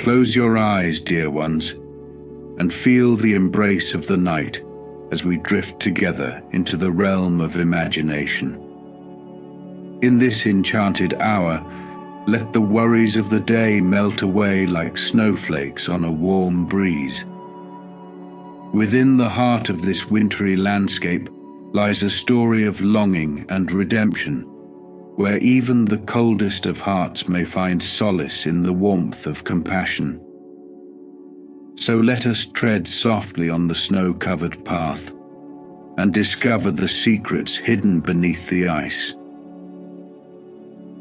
Close your eyes, dear ones, and feel the embrace of the night as we drift together into the realm of imagination. In this enchanted hour, let the worries of the day melt away like snowflakes on a warm breeze. Within the heart of this wintry landscape lies a story of longing and redemption, where even the coldest of hearts may find solace in the warmth of compassion. So let us tread softly on the snow-covered path and discover the secrets hidden beneath the ice.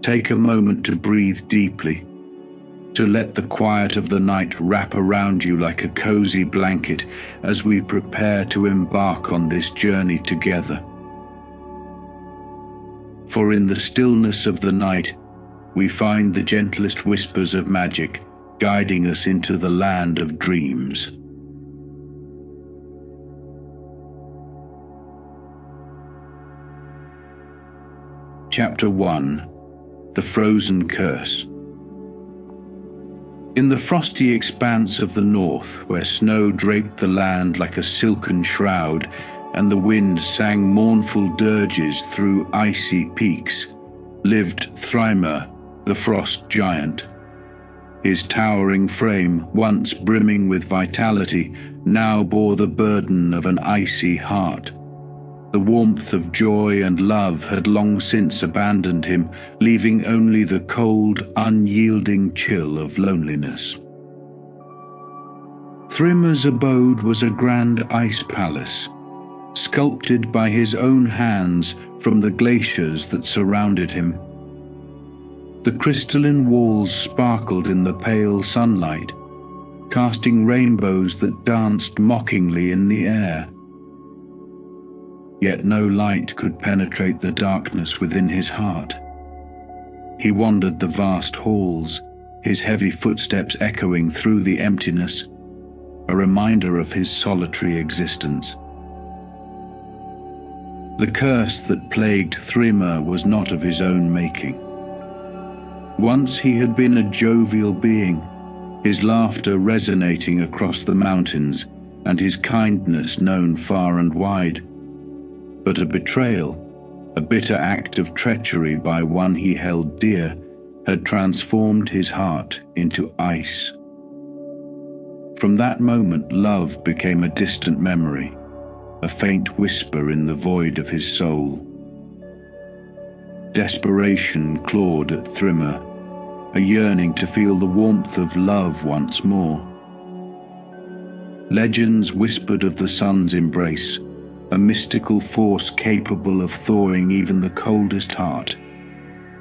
Take a moment to breathe deeply, to let the quiet of the night wrap around you like a cozy blanket as we prepare to embark on this journey together. For in the stillness of the night, we find the gentlest whispers of magic guiding us into the land of dreams. Chapter 1. The Frozen Curse. In the frosty expanse of the north, where snow draped the land like a silken shroud, and the wind sang mournful dirges through icy peaks, lived Thrymer, the frost giant. His towering frame, once brimming with vitality, now bore the burden of an icy heart. The warmth of joy and love had long since abandoned him, leaving only the cold, unyielding chill of loneliness. Thrymer's abode was a grand ice palace, sculpted by his own hands from the glaciers that surrounded him. The crystalline walls sparkled in the pale sunlight, casting rainbows that danced mockingly in the air. Yet no light could penetrate the darkness within his heart. He wandered the vast halls, his heavy footsteps echoing through the emptiness, a reminder of his solitary existence. The curse that plagued Thrymer was not of his own making. Once he had been a jovial being, his laughter resonating across the mountains and his kindness known far and wide. But a betrayal, a bitter act of treachery by one he held dear, had transformed his heart into ice. From that moment, love became a distant memory, a faint whisper in the void of his soul. Desperation clawed at Thrymer, a yearning to feel the warmth of love once more. Legends whispered of the sun's embrace, a mystical force capable of thawing even the coldest heart.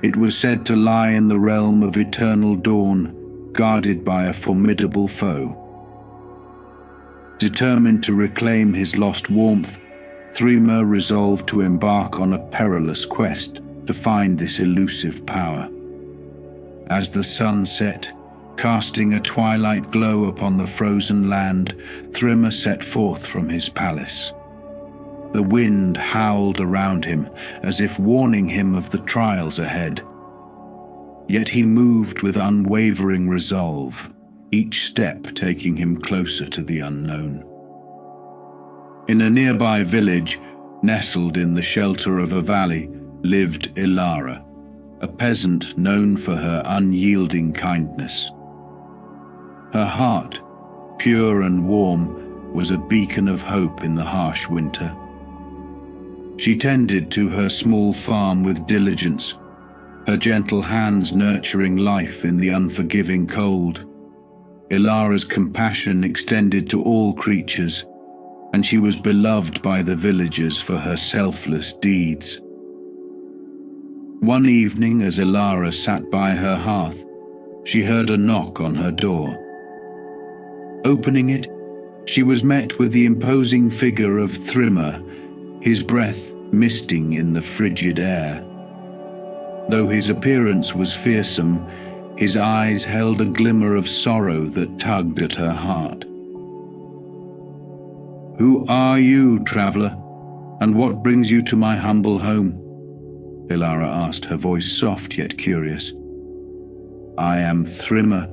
It was said to lie in the realm of eternal dawn, guarded by a formidable foe. Determined to reclaim his lost warmth, Thrymer resolved to embark on a perilous quest to find this elusive power. As the sun set, casting a twilight glow upon the frozen land, Thrymer set forth from his palace. The wind howled around him, as if warning him of the trials ahead. Yet he moved with unwavering resolve, each step taking him closer to the unknown. In a nearby village, nestled in the shelter of a valley, lived Elara, a peasant known for her unyielding kindness. Her heart, pure and warm, was a beacon of hope in the harsh winter. She tended to her small farm with diligence, her gentle hands nurturing life in the unforgiving cold. Elara's compassion extended to all creatures, and she was beloved by the villagers for her selfless deeds. One evening, as Elara sat by her hearth, she heard a knock on her door. Opening it, she was met with the imposing figure of Thrymer, his breath misting in the frigid air. Though his appearance was fearsome, his eyes held a glimmer of sorrow that tugged at her heart. "Who are you, traveler, and what brings you to my humble home?" Elara asked, her voice soft yet curious. "I am Thrymer,"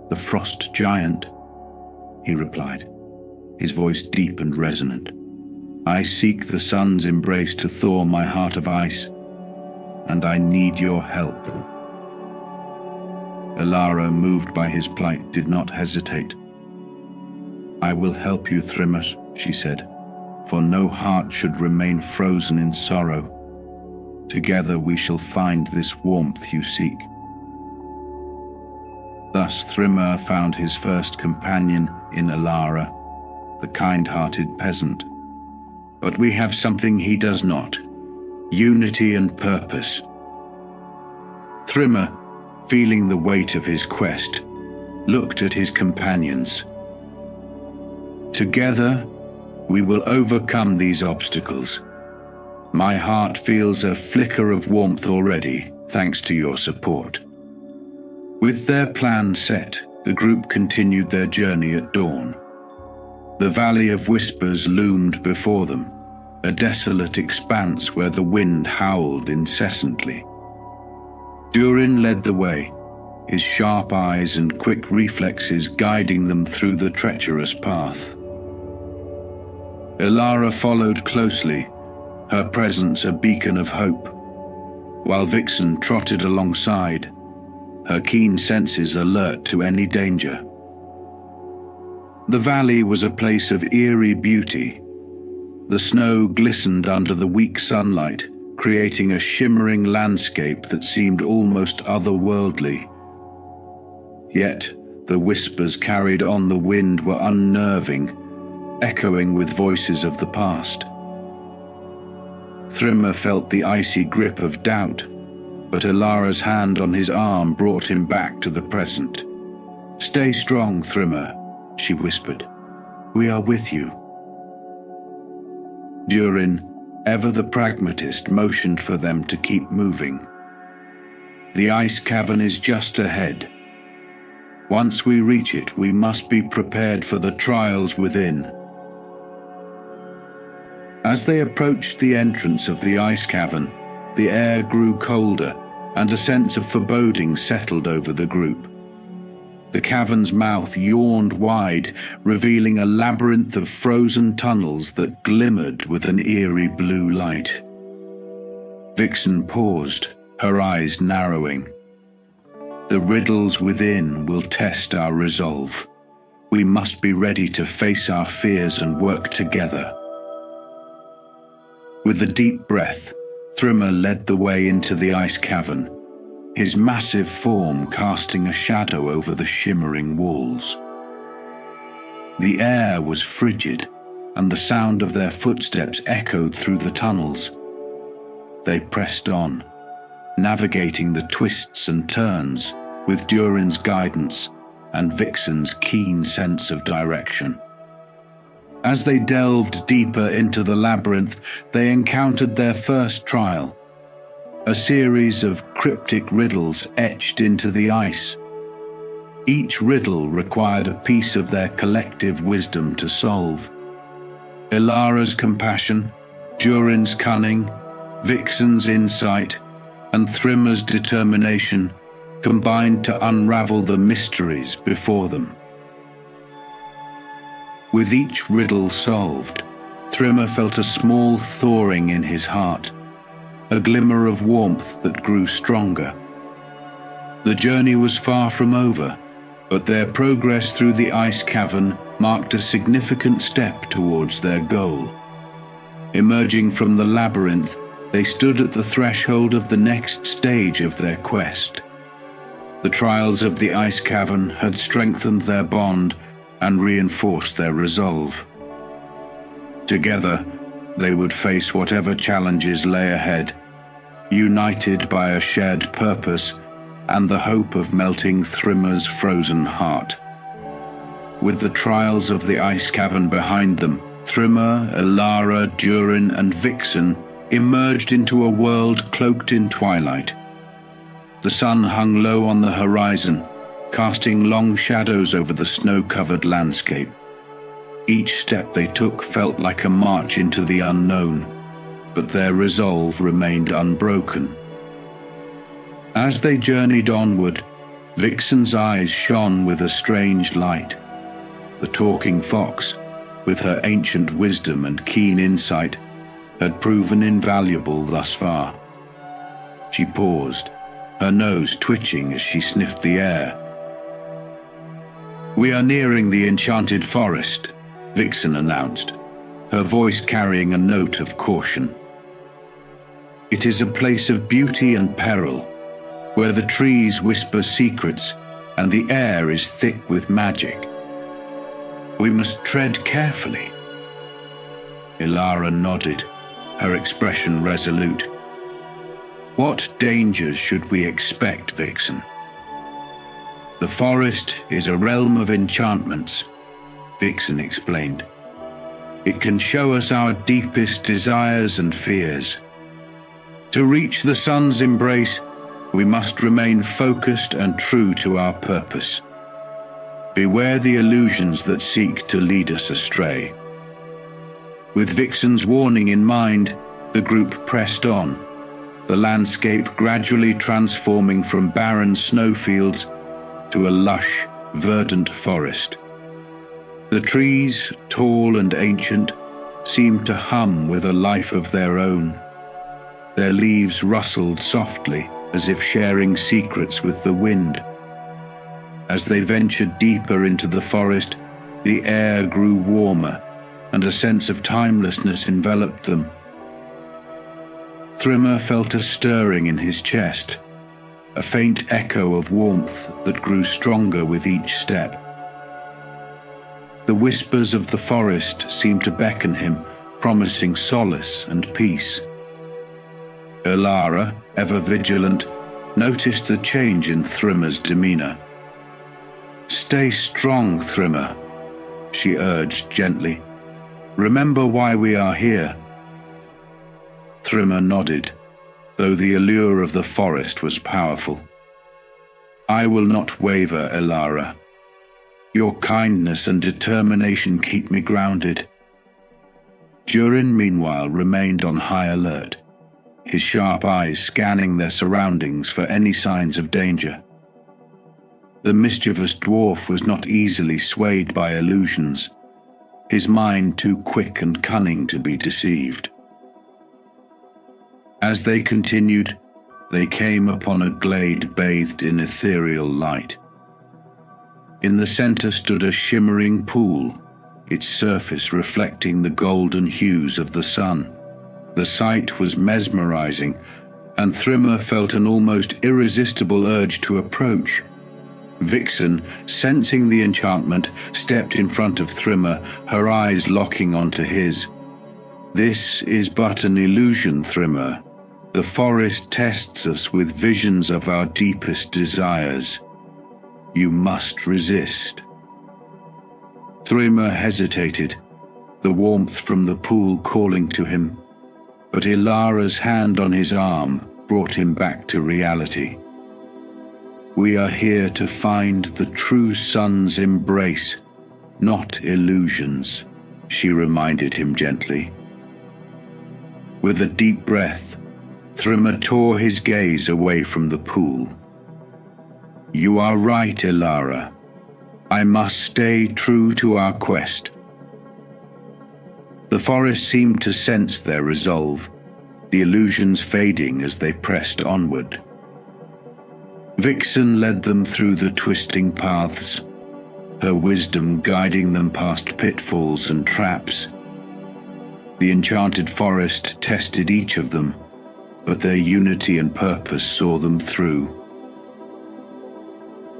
"The frost giant," he replied, his voice deep and resonant. "I seek the sun's embrace to thaw my heart of ice, and I need your help." Elara, moved by his plight, did not hesitate. "I will help you, Thrymus," she said, "for no heart should remain frozen in sorrow. Together we shall find this warmth you seek." Thus Thrymer found his first companion in Elara, the kind-hearted peasant. But we have something he does not: unity and purpose. Thrymer, feeling the weight of his quest, looked at his companions. "Together, we will overcome these obstacles. My heart feels a flicker of warmth already, thanks to your support." With their plan set, the group continued their journey at dawn. The Valley of Whispers loomed before them, a desolate expanse where the wind howled incessantly. Durin led the way, his sharp eyes and quick reflexes guiding them through the treacherous path. Elara followed closely, her presence a beacon of hope, while Vixen trotted alongside, her keen senses alert to any danger. The valley was a place of eerie beauty. The snow glistened under the weak sunlight, creating a shimmering landscape that seemed almost otherworldly. Yet, the whispers carried on the wind were unnerving, echoing with voices of the past. Thrymer felt the icy grip of doubt, but Elara's hand on his arm brought him back to the present. "Stay strong, Thrymer," she whispered. "We are with you." Durin, ever the pragmatist, motioned for them to keep moving. "The ice cavern is just ahead. Once we reach it, we must be prepared for the trials within." As they approached the entrance of the ice cavern, the air grew colder, and a sense of foreboding settled over the group. The cavern's mouth yawned wide, revealing a labyrinth of frozen tunnels that glimmered with an eerie blue light. Vixen paused, her eyes narrowing. "The riddles within will test our resolve. We must be ready to face our fears and work together." With a deep breath, Thrymer led the way into the ice cavern, his massive form casting a shadow over the shimmering walls. The air was frigid, and the sound of their footsteps echoed through the tunnels. They pressed on, navigating the twists and turns with Durin's guidance and Vixen's keen sense of direction. As they delved deeper into the labyrinth, they encountered their first trial, a series of cryptic riddles etched into the ice. Each riddle required a piece of their collective wisdom to solve. Elara's compassion, Durin's cunning, Vixen's insight, and Thrymer's determination combined to unravel the mysteries before them. With each riddle solved, Thrymer felt a small thawing in his heart, a glimmer of warmth that grew stronger. The journey was far from over, but their progress through the ice cavern marked a significant step towards their goal. Emerging from the labyrinth, they stood at the threshold of the next stage of their quest. The trials of the ice cavern had strengthened their bond and reinforced their resolve. Together, they would face whatever challenges lay ahead, united by a shared purpose and the hope of melting Thrymer's frozen heart. With the trials of the ice cavern behind them, Thrymer, Elara, Durin, and Vixen emerged into a world cloaked in twilight. The sun hung low on the horizon, casting long shadows over the snow-covered landscape. Each step they took felt like a march into the unknown, but their resolve remained unbroken. As they journeyed onward, Vixen's eyes shone with a strange light. The talking fox, with her ancient wisdom and keen insight, had proven invaluable thus far. She paused, her nose twitching as she sniffed the air. "We are nearing the enchanted forest," Vixen announced, her voice carrying a note of caution. "It is a place of beauty and peril, where the trees whisper secrets and the air is thick with magic. We must tread carefully." Ilara nodded, her expression resolute. "What dangers should we expect, Vixen?" "The forest is a realm of enchantments," Vixen explained. "It can show us our deepest desires and fears. To reach the sun's embrace, we must remain focused and true to our purpose. Beware the illusions that seek to lead us astray." With Vixen's warning in mind, the group pressed on, the landscape gradually transforming from barren snowfields to a lush, verdant forest. The trees, tall and ancient, seemed to hum with a life of their own. Their leaves rustled softly, as if sharing secrets with the wind. As they ventured deeper into the forest, the air grew warmer, and a sense of timelessness enveloped them. Thrimmer felt a stirring in his chest, a faint echo of warmth that grew stronger with each step. The whispers of the forest seemed to beckon him, promising solace and peace. Ilara, ever vigilant, noticed the change in Thrimmer's demeanor. "Stay strong, Thrimmer," she urged gently. "Remember why we are here." Thrimmer nodded, though the allure of the forest was powerful. "I will not waver, Ilara. Your kindness and determination keep me grounded." Durin, meanwhile, remained on high alert, his sharp eyes scanning their surroundings for any signs of danger. The mischievous dwarf was not easily swayed by illusions, his mind too quick and cunning to be deceived. As they continued, they came upon a glade bathed in ethereal light. In the center stood a shimmering pool, its surface reflecting the golden hues of the sun. The sight was mesmerizing, and Thrimmer felt an almost irresistible urge to approach. Vixen, sensing the enchantment, stepped in front of Thrimmer, her eyes locking onto his. "This is but an illusion, Thrimmer. The forest tests us with visions of our deepest desires. You must resist." Thrimmer hesitated, the warmth from the pool calling to him, but Ilara's hand on his arm brought him back to reality. "We are here to find the true sun's embrace, not illusions," she reminded him gently. With a deep breath, Thrimmer tore his gaze away from the pool. "You are right, Ilara. I must stay true to our quest." The forest seemed to sense their resolve, the illusions fading as they pressed onward. Vixen led them through the twisting paths, her wisdom guiding them past pitfalls and traps. The enchanted forest tested each of them, but their unity and purpose saw them through.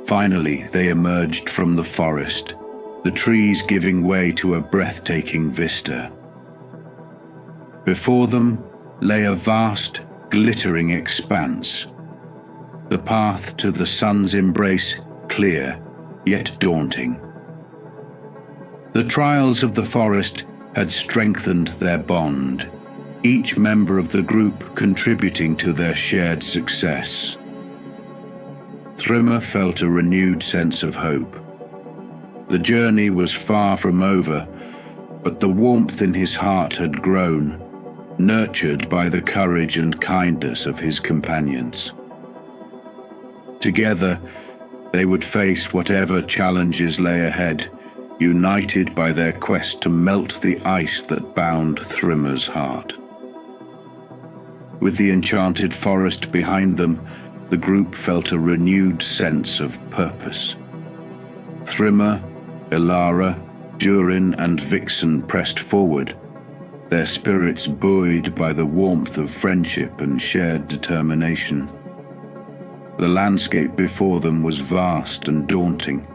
Finally, they emerged from the forest, the trees giving way to a breathtaking vista. Before them lay a vast, glittering expanse, the path to the sun's embrace clear, yet daunting. The trials of the forest had strengthened their bond, each member of the group contributing to their shared success. Thrimmer felt a renewed sense of hope. The journey was far from over, but the warmth in his heart had grown, nurtured by the courage and kindness of his companions. Together, They would face whatever challenges lay ahead, united by their quest to melt the ice that bound Thrimmer's heart. With the enchanted forest behind them, the group felt a renewed sense of purpose. Thrimmer, Ilara, Durin, and Vixen pressed forward, their spirits buoyed by the warmth of friendship and shared determination. The landscape before them was vast and daunting,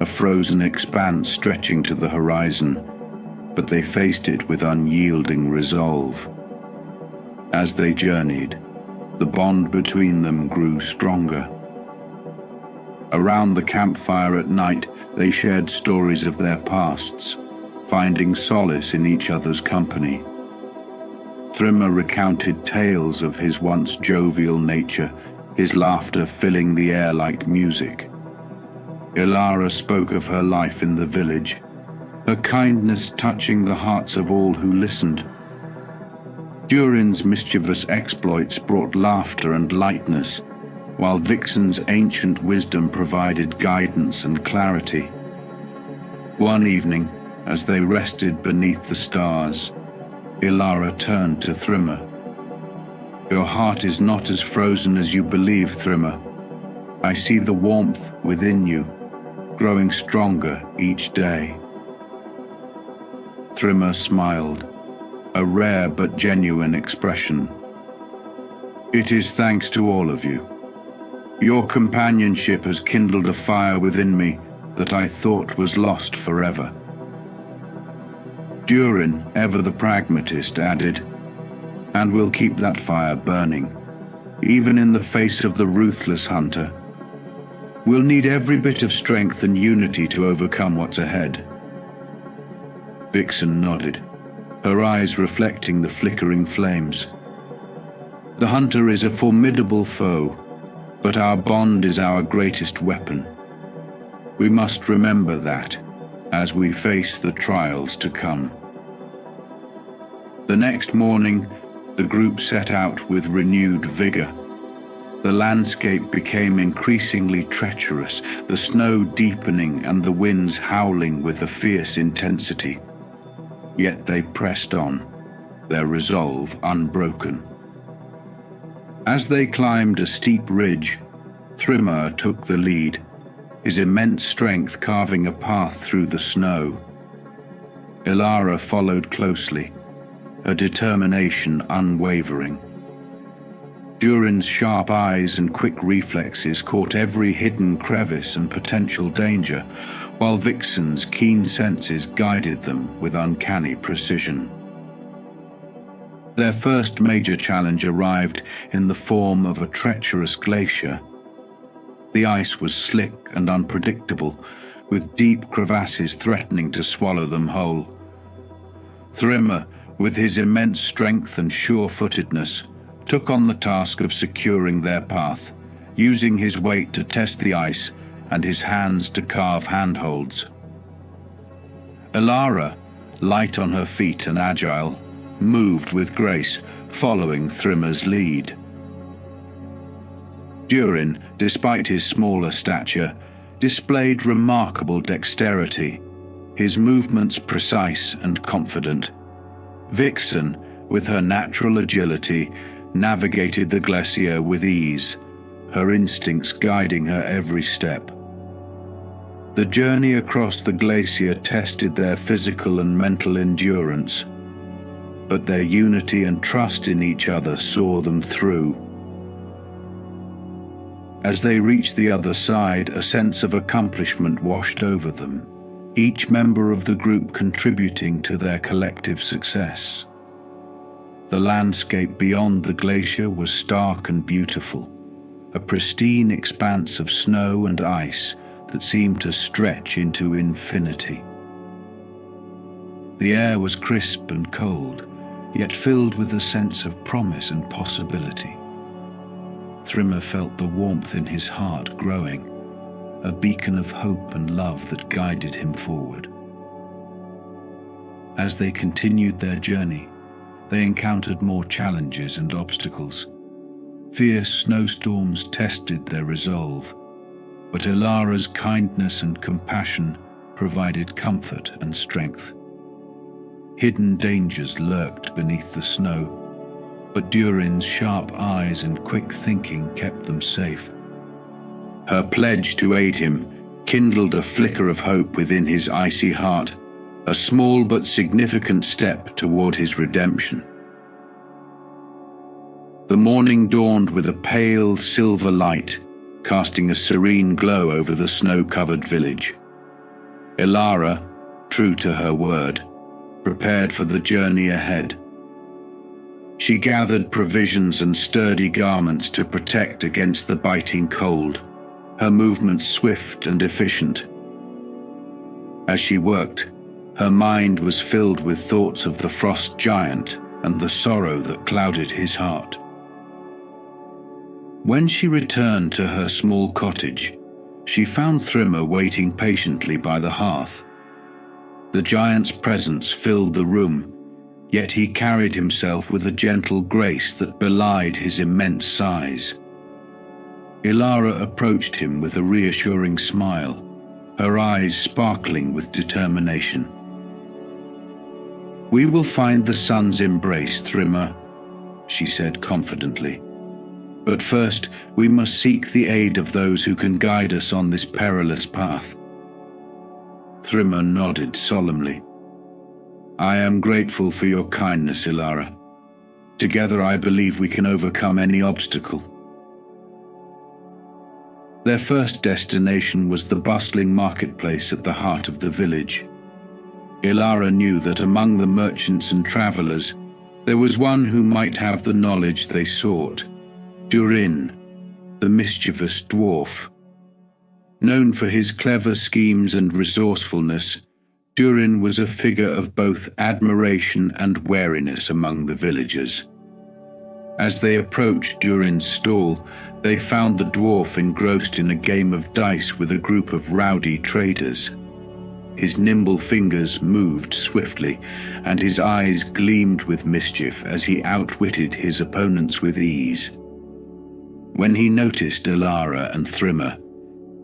a frozen expanse stretching to the horizon, but they faced it with unyielding resolve. As they journeyed, the bond between them grew stronger. Around the campfire at night, they shared stories of their pasts, finding solace in each other's company. Thrimmer recounted tales of his once jovial nature, his laughter filling the air like music. Ilara spoke of her life in the village, her kindness touching the hearts of all who listened. Durin's mischievous exploits brought laughter and lightness, while Vixen's ancient wisdom provided guidance and clarity. One evening, as they rested beneath the stars, Ilara turned to Thrimmer. "Your heart is not as frozen as you believe, Thrimmer. I see the warmth within you, growing stronger each day." Thrimmer smiled, a rare but genuine expression. "It is thanks to all of you. Your companionship has kindled a fire within me that I thought was lost forever." Durin, ever the pragmatist, added, "And we'll keep that fire burning, even in the face of the ruthless hunter. We'll need every bit of strength and unity to overcome what's ahead." Vixen nodded, her eyes reflecting the flickering flames. "The hunter is a formidable foe, but our bond is our greatest weapon. We must remember that as we face the trials to come." The next morning, the group set out with renewed vigor. The landscape became increasingly treacherous, the snow deepening and the winds howling with a fierce intensity. Yet they pressed on, their resolve unbroken. As they climbed a steep ridge, Thrimmer took the lead, his immense strength carving a path through the snow. Ilara followed closely, her determination unwavering. Durin's sharp eyes and quick reflexes caught every hidden crevice and potential danger, while Vixen's keen senses guided them with uncanny precision. Their first major challenge arrived in the form of a treacherous glacier. The ice was slick and unpredictable, with deep crevasses threatening to swallow them whole. Thrimmer, with his immense strength and sure-footedness, took on the task of securing their path, using his weight to test the ice and his hands to carve handholds. Ilara, light on her feet and agile, moved with grace, following Thrimmer's lead. Durin, despite his smaller stature, displayed remarkable dexterity, his movements precise and confident. Vixen, with her natural agility, navigated the glacier with ease, her instincts guiding her every step. The journey across the glacier tested their physical and mental endurance, but their unity and trust in each other saw them through. As they reached the other side, a sense of accomplishment washed over them, each member of the group contributing to their collective success. The landscape beyond the glacier was stark and beautiful, a pristine expanse of snow and ice that seemed to stretch into infinity. The air was crisp and cold, yet filled with a sense of promise and possibility. Thrimmer felt the warmth in his heart growing, a beacon of hope and love that guided him forward. As they continued their journey, they encountered more challenges and obstacles. Fierce snowstorms tested their resolve, but Ilara's kindness and compassion provided comfort and strength. Hidden dangers lurked beneath the snow, but Durin's sharp eyes and quick thinking kept them safe. Her pledge to aid him kindled a flicker of hope within his icy heart, a small but significant step toward his redemption. The morning dawned with a pale silver light, casting a serene glow over the snow-covered village. Ilara, true to her word, prepared for the journey ahead. She gathered provisions and sturdy garments to protect against the biting cold, her movements swift and efficient. As she worked, her mind was filled with thoughts of the frost giant and the sorrow that clouded his heart. When she returned to her small cottage, she found Thryma waiting patiently by the hearth. The giant's presence filled the room, yet he carried himself with a gentle grace that belied his immense size. Ilara approached him with a reassuring smile, her eyes sparkling with determination. "We will find the sun's embrace, Thryma," she said confidently. "But first, we must seek the aid of those who can guide us on this perilous path." Thryma nodded solemnly. "I am grateful for your kindness, Ilara. Together I believe we can overcome any obstacle." Their first destination was the bustling marketplace at the heart of the village. Ilara knew that among the merchants and travelers, there was one who might have the knowledge they sought: Durin, the mischievous dwarf. Known for his clever schemes and resourcefulness, Durin was a figure of both admiration and wariness among the villagers. As they approached Durin's stall, they found the dwarf engrossed in a game of dice with a group of rowdy traders. His nimble fingers moved swiftly, and his eyes gleamed with mischief as he outwitted his opponents with ease. When he noticed Ilara and Thryma,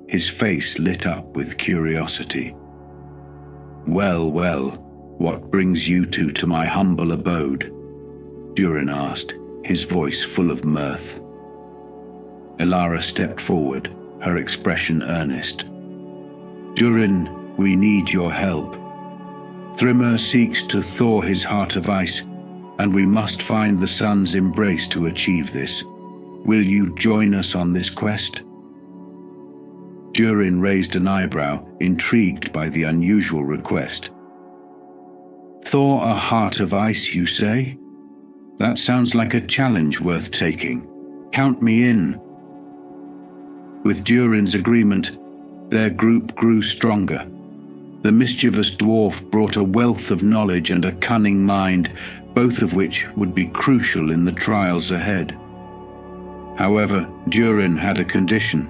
his face lit up with curiosity. "Well, well, what brings you two to my humble abode?" Durin asked, his voice full of mirth. Ilara stepped forward, her expression earnest. "Durin, we need your help. Thryma seeks to thaw his heart of ice, and we must find the sun's embrace to achieve this. Will you join us on this quest?" Durin raised an eyebrow, intrigued by the unusual request. "Thaw a heart of ice, you say? That sounds like a challenge worth taking. Count me in." With Durin's agreement, their group grew stronger. The mischievous dwarf brought a wealth of knowledge and a cunning mind, both of which would be crucial in the trials ahead. However, Durin had a condition.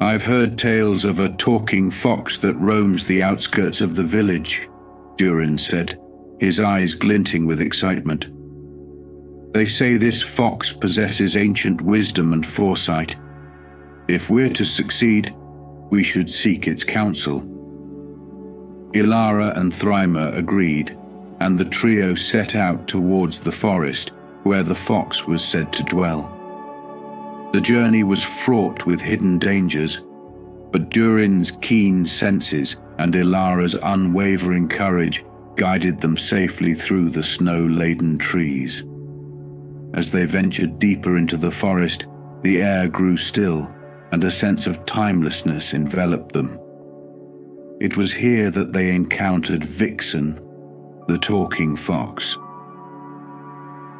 "I've heard tales of a talking fox that roams the outskirts of the village," Durin said, his eyes glinting with excitement. "They say this fox possesses ancient wisdom and foresight. If we're to succeed, we should seek its counsel." Ilara and Thryma agreed, and the trio set out towards the forest where the fox was said to dwell. The journey was fraught with hidden dangers, but Durin's keen senses and Ilara's unwavering courage guided them safely through the snow-laden trees. As they ventured deeper into the forest, the air grew still, and a sense of timelessness enveloped them. It was here that they encountered Vixen, the talking fox.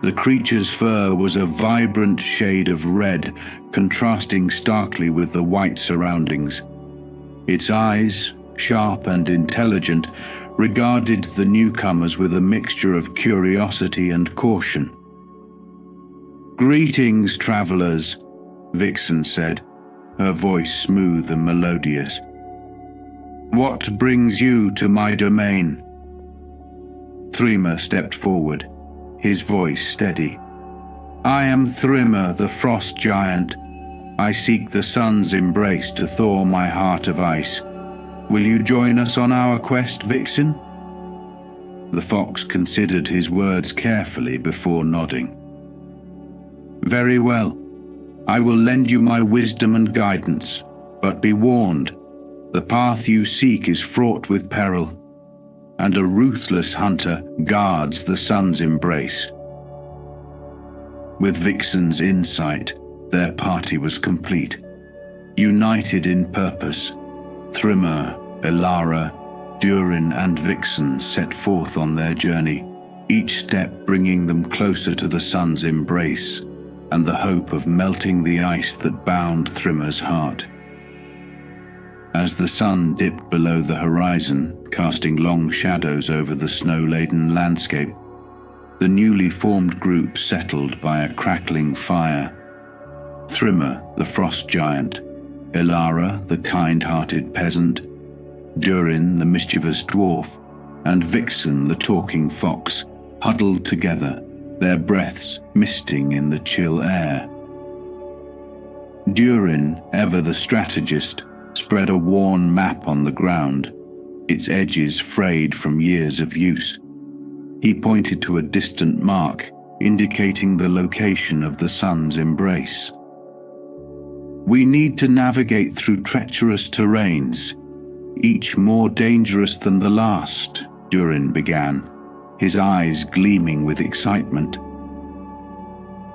The creature's fur was a vibrant shade of red, contrasting starkly with the white surroundings. Its eyes, sharp and intelligent, regarded the newcomers with a mixture of curiosity and caution. "Greetings, travelers," Vixen said, her voice smooth and melodious. "What brings you to my domain?" Thryma stepped forward, his voice steady. "I am Thryma, the frost giant. I seek the sun's embrace to thaw my heart of ice. Will you join us on our quest, Vixen?" The fox considered his words carefully before nodding. "Very well. I will lend you my wisdom and guidance, but be warned, the path you seek is fraught with peril, and a ruthless hunter guards the sun's embrace." With Vixen's insight, their party was complete. United in purpose, Thrymer, Elara, Durin and Vixen set forth on their journey, each step bringing them closer to the sun's embrace and the hope of melting the ice that bound Thrymer's heart. As the sun dipped below the horizon, casting long shadows over the snow-laden landscape, the newly formed group settled by a crackling fire. Thrymer, the frost giant, Elara, the kind-hearted peasant, Durin, the mischievous dwarf, and Vixen, the talking fox, huddled together, their breaths misting in the chill air. Durin, ever the strategist, spread a worn map on the ground, its edges frayed from years of use. He pointed to a distant mark, indicating the location of the sun's embrace. "We need to navigate through treacherous terrains, each more dangerous than the last," Durin began, his eyes gleaming with excitement.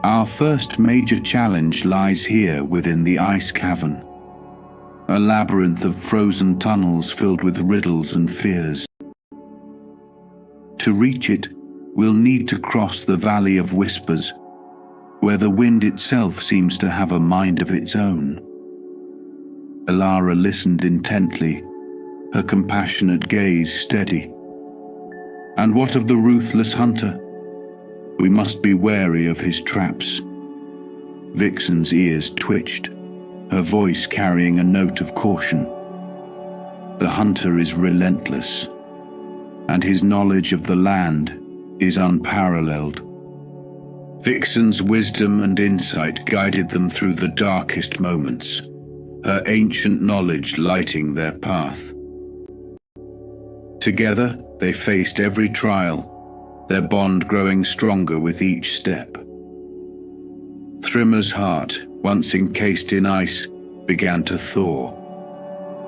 "Our first major challenge lies here within the ice cavern, a labyrinth of frozen tunnels filled with riddles and fears. To reach it, we'll need to cross the Valley of Whispers, where the wind itself seems to have a mind of its own." Elara listened intently, her compassionate gaze steady. "And what of the ruthless hunter? We must be wary of his traps." Vixen's ears twitched, her voice carrying a note of caution. "The hunter is relentless, and his knowledge of the land is unparalleled." Vixen's wisdom and insight guided them through the darkest moments, her ancient knowledge lighting their path. Together, they faced every trial, their bond growing stronger with each step. Thrymer's heart, once encased in ice, began to thaw,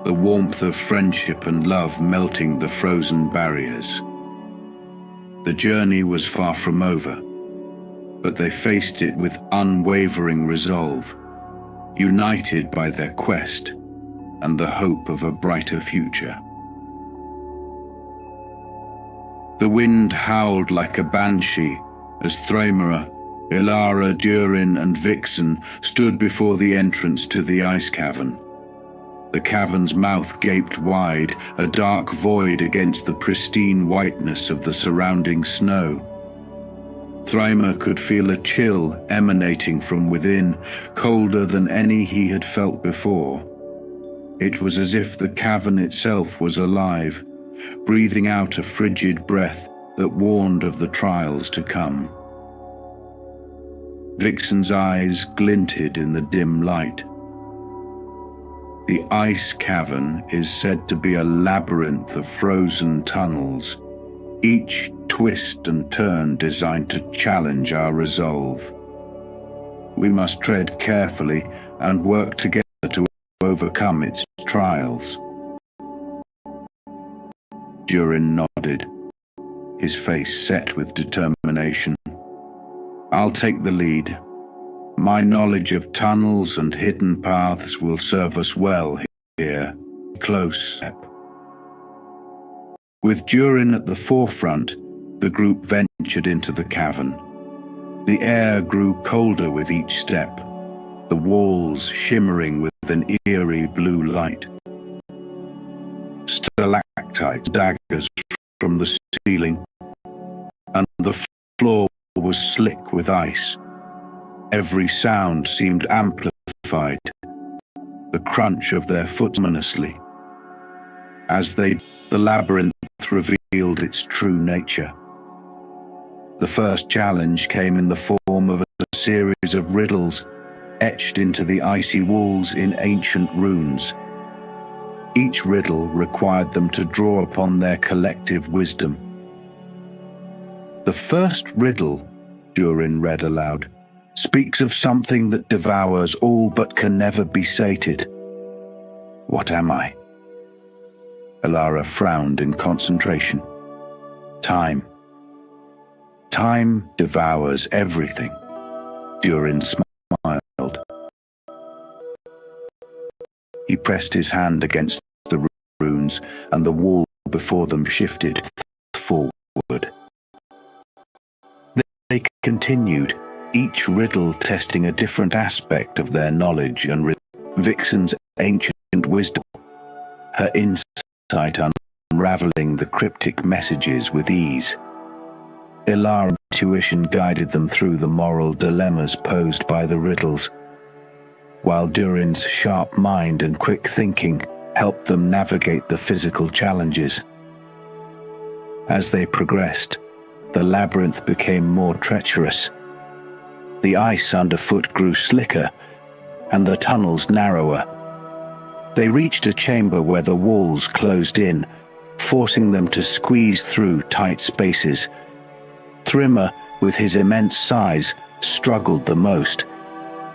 the warmth of friendship and love melting the frozen barriers. The journey was far from over, but they faced it with unwavering resolve, united by their quest and the hope of a brighter future. The wind howled like a banshee as Thrymer, Elara, Durin and Vixen stood before the entrance to the ice cavern. The cavern's mouth gaped wide, a dark void against the pristine whiteness of the surrounding snow. Thrymer could feel a chill emanating from within, colder than any he had felt before. It was as if the cavern itself was alive, breathing out a frigid breath that warned of the trials to come. Vixen's eyes glinted in the dim light. The ice cavern is said to be a labyrinth of frozen tunnels, each twist and turn designed to challenge our resolve. We must tread carefully and work together to overcome its trials. Durin nodded, his face set with determination. "I'll take the lead. My knowledge of tunnels and hidden paths will serve us well here. Close step." With Durin at the forefront, the group ventured into the cavern. The air grew colder with each step, the walls shimmering with an eerie blue light. Stalactites, daggers from the ceiling, and the floor was slick with ice. Every sound seemed amplified, the crunch of their footsteps ominously. As the labyrinth revealed its true nature. The first challenge came in the form of a series of riddles, etched into the icy walls in ancient runes. Each riddle required them to draw upon their collective wisdom. The first riddle, Durin read aloud, speaks of something that devours all but can never be sated. What am I? Elara frowned in concentration. Time. Time devours everything. Durin smiled. He pressed his hand against the runes, and the wall before them shifted forward. They continued, each riddle testing a different aspect of their knowledge and Vixen's ancient wisdom, her insight unraveling the cryptic messages with ease. Elara's intuition guided them through the moral dilemmas posed by the riddles, while Durin's sharp mind and quick thinking helped them navigate the physical challenges. As they progressed, the labyrinth became more treacherous. The ice underfoot grew slicker, and the tunnels narrower. They reached a chamber where the walls closed in, forcing them to squeeze through tight spaces. Thrimmer, with his immense size, struggled the most,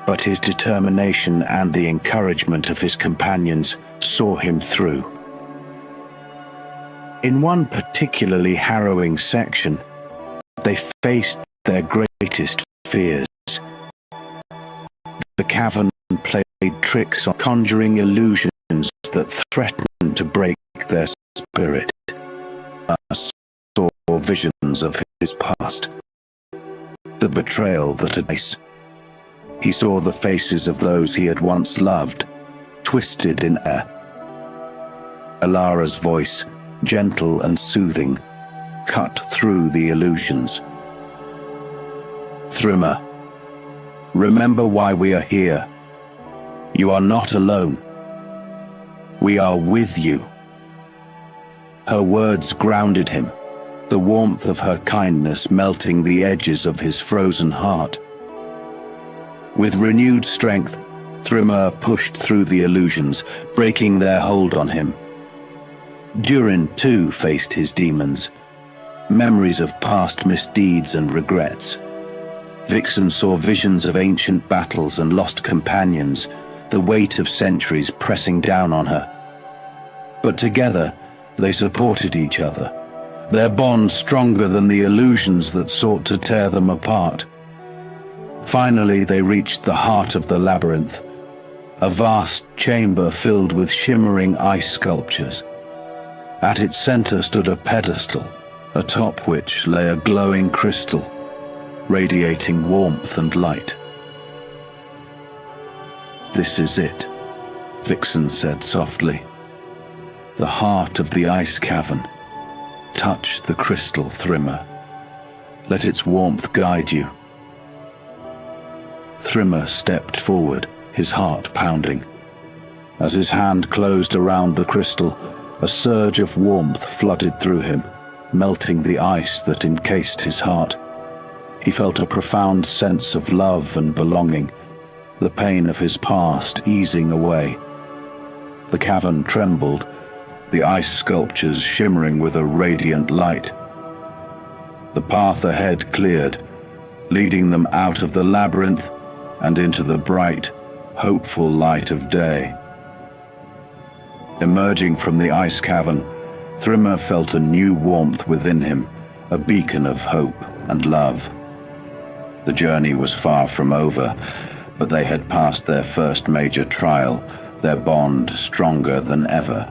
but his determination and the encouragement of his companions saw him through. In one particularly harrowing section, they faced their greatest fears. The cavern played tricks on conjuring illusions that threatened to break their spirit. Saw visions of his past. The betrayal that had been. He saw the faces of those he had once loved, twisted in air. Elara's voice, gentle and soothing, cut through the illusions. Thrimmer, remember why we are here. You are not alone. We are with you. Her words grounded him, the warmth of her kindness melting the edges of his frozen heart. With renewed strength, Thrimmer pushed through the illusions, breaking their hold on him. Durin, too, faced his demons, memories of past misdeeds and regrets. Vixen saw visions of ancient battles and lost companions, the weight of centuries pressing down on her. But together, they supported each other, their bond stronger than the illusions that sought to tear them apart. Finally, they reached the heart of the labyrinth, a vast chamber filled with shimmering ice sculptures. At its center stood a pedestal, atop which lay a glowing crystal, radiating warmth and light. "This is it," Vixen said softly. "The heart of the ice cavern. Touch the crystal, Thrimmer. Let its warmth guide you." Thrimmer stepped forward, his heart pounding. As his hand closed around the crystal, a surge of warmth flooded through him, melting the ice that encased his heart. He felt a profound sense of love and belonging, the pain of his past easing away. The cavern trembled, the ice sculptures shimmering with a radiant light. The path ahead cleared, leading them out of the labyrinth and into the bright, hopeful light of day. Emerging from the ice cavern, Thrimmer felt a new warmth within him, a beacon of hope and love. The journey was far from over, but they had passed their first major trial, their bond stronger than ever.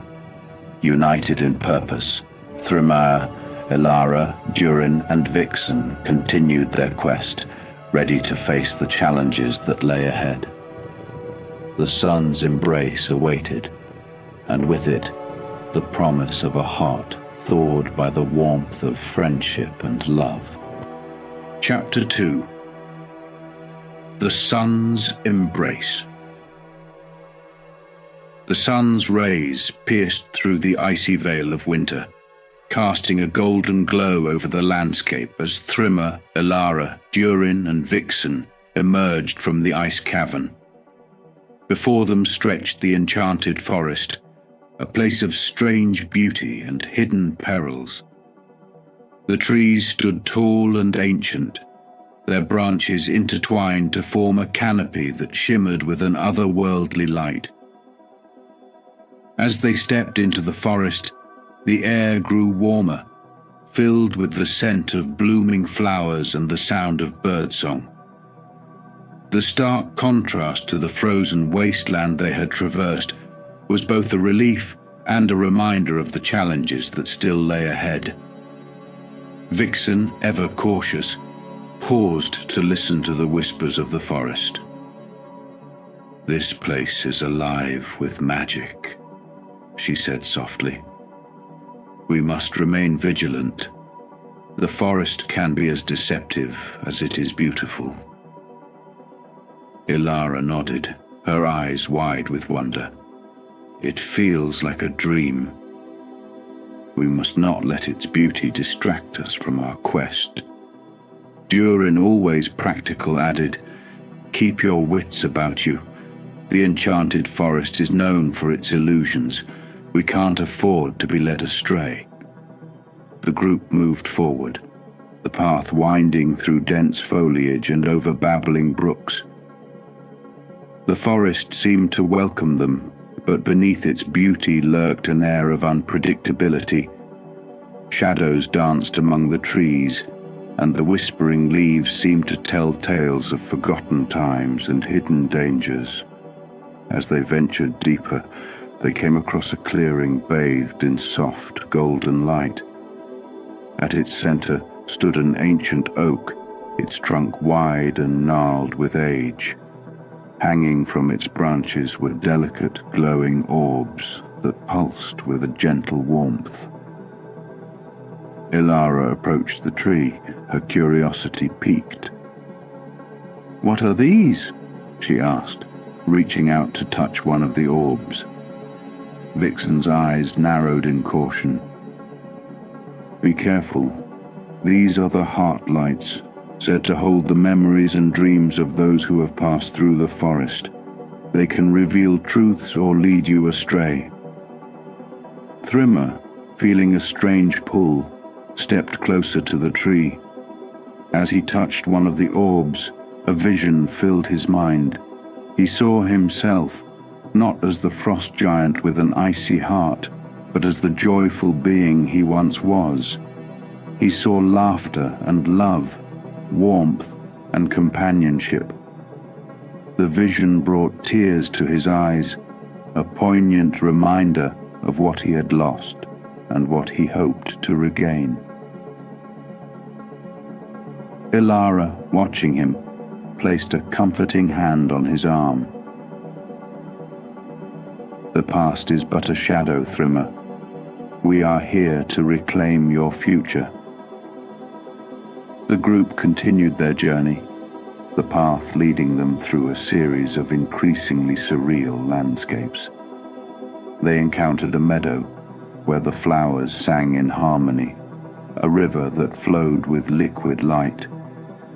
United in purpose, Thrimmer, Elara, Durin, and Vixen continued their quest, ready to face the challenges that lay ahead. The sun's embrace awaited, and with it, the promise of a heart thawed by the warmth of friendship and love. Chapter 2. The Sun's Embrace. The sun's rays pierced through the icy veil of winter, casting a golden glow over the landscape as Thrimmer, Elara, Durin, and Vixen emerged from the ice cavern, Before them stretched the enchanted forest, a place of strange beauty and hidden perils. The trees stood tall and ancient, their branches intertwined to form a canopy that shimmered with an otherworldly light. As they stepped into the forest, the air grew warmer, filled with the scent of blooming flowers and the sound of birdsong. The stark contrast to the frozen wasteland they had traversed was both a relief and a reminder of the challenges that still lay ahead. Vixen, ever cautious, paused to listen to the whispers of the forest. "This place is alive with magic," she said softly. "We must remain vigilant. The forest can be as deceptive as it is beautiful." Ilara nodded, her eyes wide with wonder. "It feels like a dream. We must not let its beauty distract us from our quest." Durin, always practical, added, "Keep your wits about you. The enchanted forest is known for its illusions. We can't afford to be led astray." The group moved forward, the path winding through dense foliage and over babbling brooks. The forest seemed to welcome them, but beneath its beauty lurked an air of unpredictability. Shadows danced among the trees, and the whispering leaves seemed to tell tales of forgotten times and hidden dangers. As they ventured deeper, they came across a clearing bathed in soft, golden light. At its center stood an ancient oak, its trunk wide and gnarled with age. Hanging from its branches were delicate, glowing orbs that pulsed with a gentle warmth. Ilara approached the tree, her curiosity piqued. "What are these?" she asked, reaching out to touch one of the orbs. Vixen's eyes narrowed in caution. "Be careful. These are the heart lights, said to hold the memories and dreams of those who have passed through the forest. They can reveal truths or lead you astray." Thrimmer, feeling a strange pull, stepped closer to the tree. As he touched one of the orbs, a vision filled his mind. He saw himself, not as the frost giant with an icy heart, but as the joyful being he once was. He saw laughter and love, warmth and companionship. The vision brought tears to his eyes, a poignant reminder of what he had lost and what he hoped to regain. Ilara, watching him, placed a comforting hand on his arm. "The past is but a shadow, Thrimmer. We are here to reclaim your future." The group continued their journey, the path leading them through a series of increasingly surreal landscapes. They encountered a meadow where the flowers sang in harmony, a river that flowed with liquid light,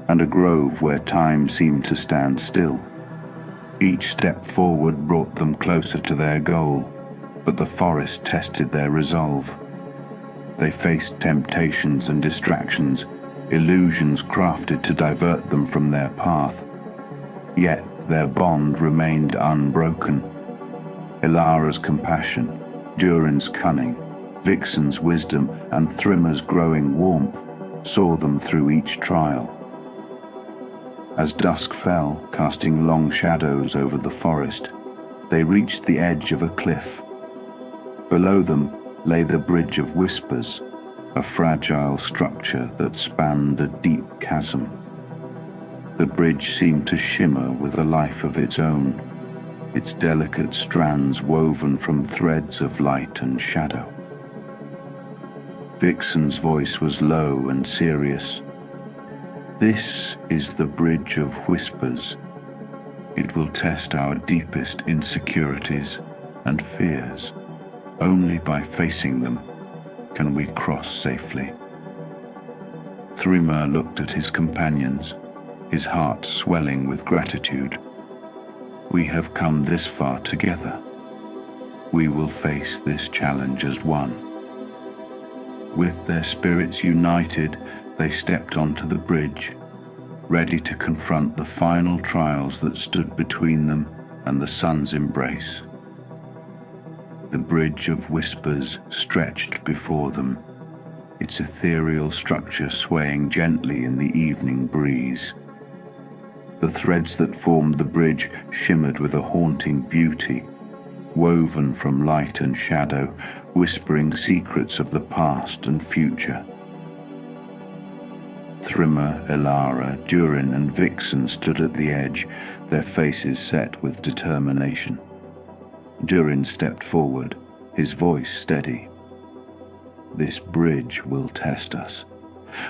and a grove where time seemed to stand still. Each step forward brought them closer to their goal, but the forest tested their resolve. They faced temptations and distractions, illusions crafted to divert them from their path. Yet their bond remained unbroken. Ilara's compassion, Durin's cunning, Vixen's wisdom, and Thrimmer's growing warmth saw them through each trial. As dusk fell, casting long shadows over the forest, they reached the edge of a cliff. Below them lay the Bridge of Whispers, a fragile structure that spanned a deep chasm. The bridge seemed to shimmer with a life of its own, its delicate strands woven from threads of light and shadow. Vixen's voice was low and serious. "This is the Bridge of Whispers. It will test our deepest insecurities and fears. Only by facing them can we cross safely." Thrimmer looked at his companions, his heart swelling with gratitude. We have come this far together. We will face this challenge as one. With their spirits united, they stepped onto the bridge, ready to confront the final trials that stood between them and the sun's embrace. The bridge of whispers stretched before them, its ethereal structure swaying gently in the evening breeze. The threads that formed the bridge shimmered with a haunting beauty, woven from light and shadow, whispering secrets of the past and future. Thrimmer, Elara, Durin, and Vixen stood at the edge, their faces set with determination. Durin stepped forward, his voice steady. This bridge will test us.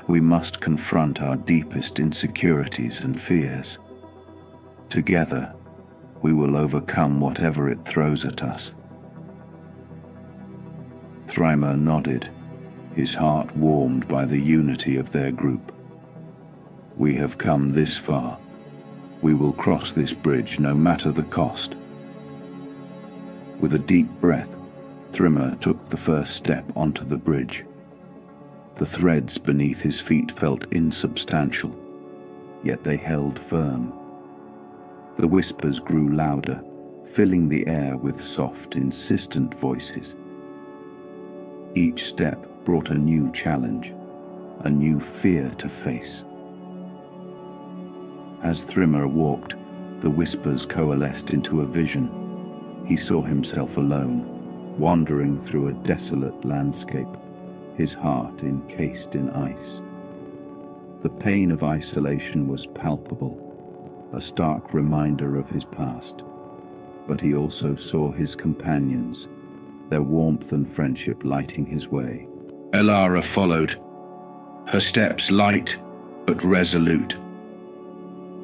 We must confront our deepest insecurities and fears. Together, we will overcome whatever it throws at us. Thrymer nodded, his heart warmed by the unity of their group. We have come this far. We will cross this bridge no matter the cost. With a deep breath, Thrimmer took the first step onto the bridge. The threads beneath his feet felt insubstantial, yet they held firm. The whispers grew louder, filling the air with soft, insistent voices. Each step brought a new challenge, a new fear to face. As Thrimmer walked, the whispers coalesced into a vision. He saw himself alone, wandering through a desolate landscape, his heart encased in ice. The pain of isolation was palpable, a stark reminder of his past. But he also saw his companions, their warmth and friendship lighting his way. Elara followed, her steps light but resolute.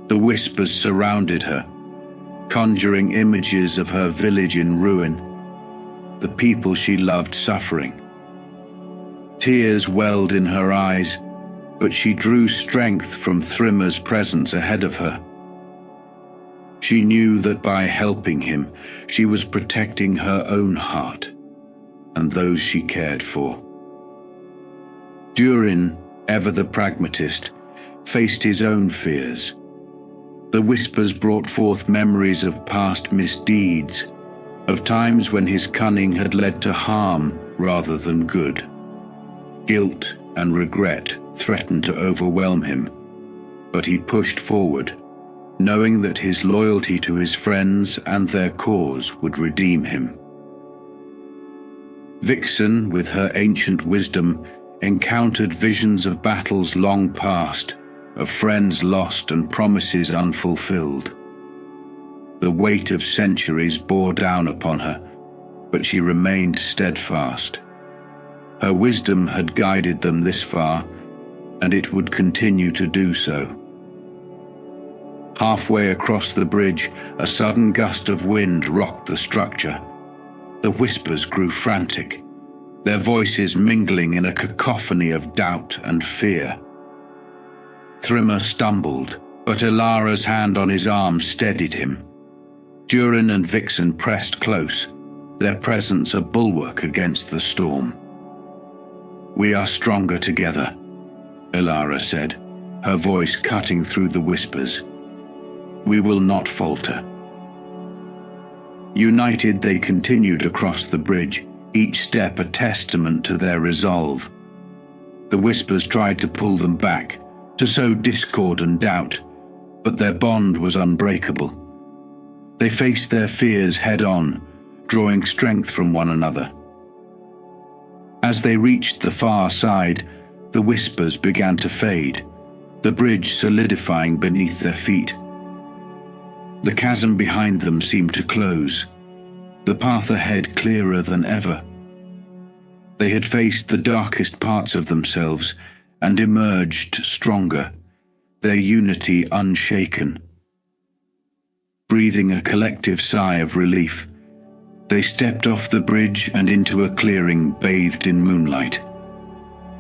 The whispers surrounded her, conjuring images of her village in ruin, the people she loved suffering. Tears welled in her eyes, but she drew strength from Thrimmer's presence ahead of her. She knew that by helping him, she was protecting her own heart and those she cared for. Durin, ever the pragmatist, faced his own fears. The whispers brought forth memories of past misdeeds, of times when his cunning had led to harm rather than good. Guilt and regret threatened to overwhelm him, but he pushed forward, knowing that his loyalty to his friends and their cause would redeem him. Vixen, with her ancient wisdom, encountered visions of battles long past, of friends lost and promises unfulfilled. The weight of centuries bore down upon her, but she remained steadfast. Her wisdom had guided them this far, and it would continue to do so. Halfway across the bridge, a sudden gust of wind rocked the structure. The whispers grew frantic, their voices mingling in a cacophony of doubt and fear. Thrimmer stumbled, but Elara's hand on his arm steadied him. Durin and Vixen pressed close, their presence a bulwark against the storm. "We are stronger together," Elara said, her voice cutting through the whispers. "We will not falter." United, they continued across the bridge, each step a testament to their resolve. The whispers tried to pull them back, to sow discord and doubt, but their bond was unbreakable. They faced their fears head-on, drawing strength from one another. As they reached the far side, the whispers began to fade, the bridge solidifying beneath their feet. The chasm behind them seemed to close, the path ahead clearer than ever. They had faced the darkest parts of themselves and emerged stronger, their unity unshaken. Breathing a collective sigh of relief, they stepped off the bridge and into a clearing bathed in moonlight.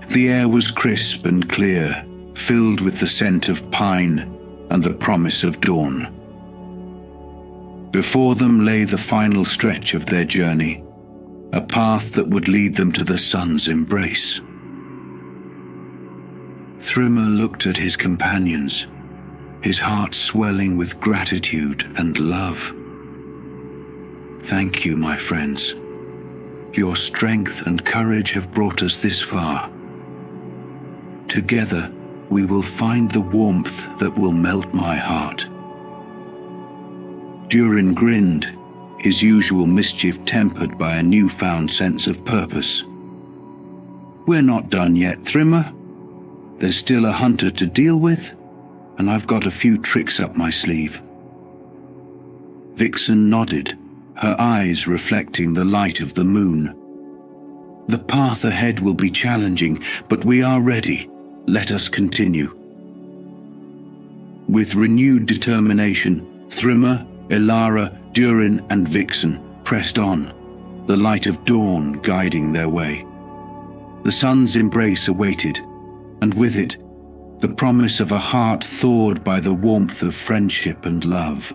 The air was crisp and clear, filled with the scent of pine and the promise of dawn. Before them lay the final stretch of their journey, a path that would lead them to the sun's embrace. Thrimmer looked at his companions, his heart swelling with gratitude and love. "Thank you, my friends. Your strength and courage have brought us this far. Together, we will find the warmth that will melt my heart." Durin grinned, his usual mischief tempered by a newfound sense of purpose. "We're not done yet, Thrimmer. There's still a hunter to deal with, and I've got a few tricks up my sleeve." Vixen nodded, her eyes reflecting the light of the moon. "The path ahead will be challenging, but we are ready. Let us continue." With renewed determination, Thrimmer, Elara, Durin, and Vixen pressed on, the light of dawn guiding their way. The sun's embrace awaited, and with it, the promise of a heart thawed by the warmth of friendship and love.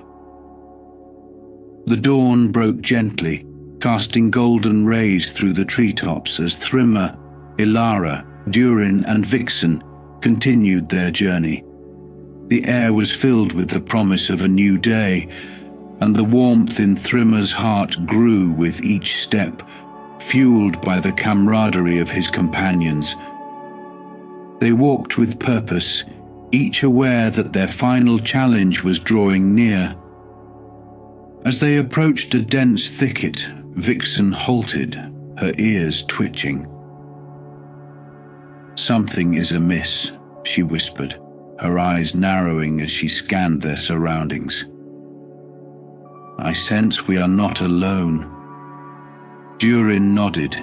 The dawn broke gently, casting golden rays through the treetops as Thrimmer, Elara, Durin, and Vixen continued their journey. The air was filled with the promise of a new day, and the warmth in Thrimmer's heart grew with each step, fueled by the camaraderie of his companions. They walked with purpose, each aware that their final challenge was drawing near. As they approached a dense thicket, Vixen halted, her ears twitching. "Something is amiss," she whispered, her eyes narrowing as she scanned their surroundings. "I sense we are not alone." Durin nodded,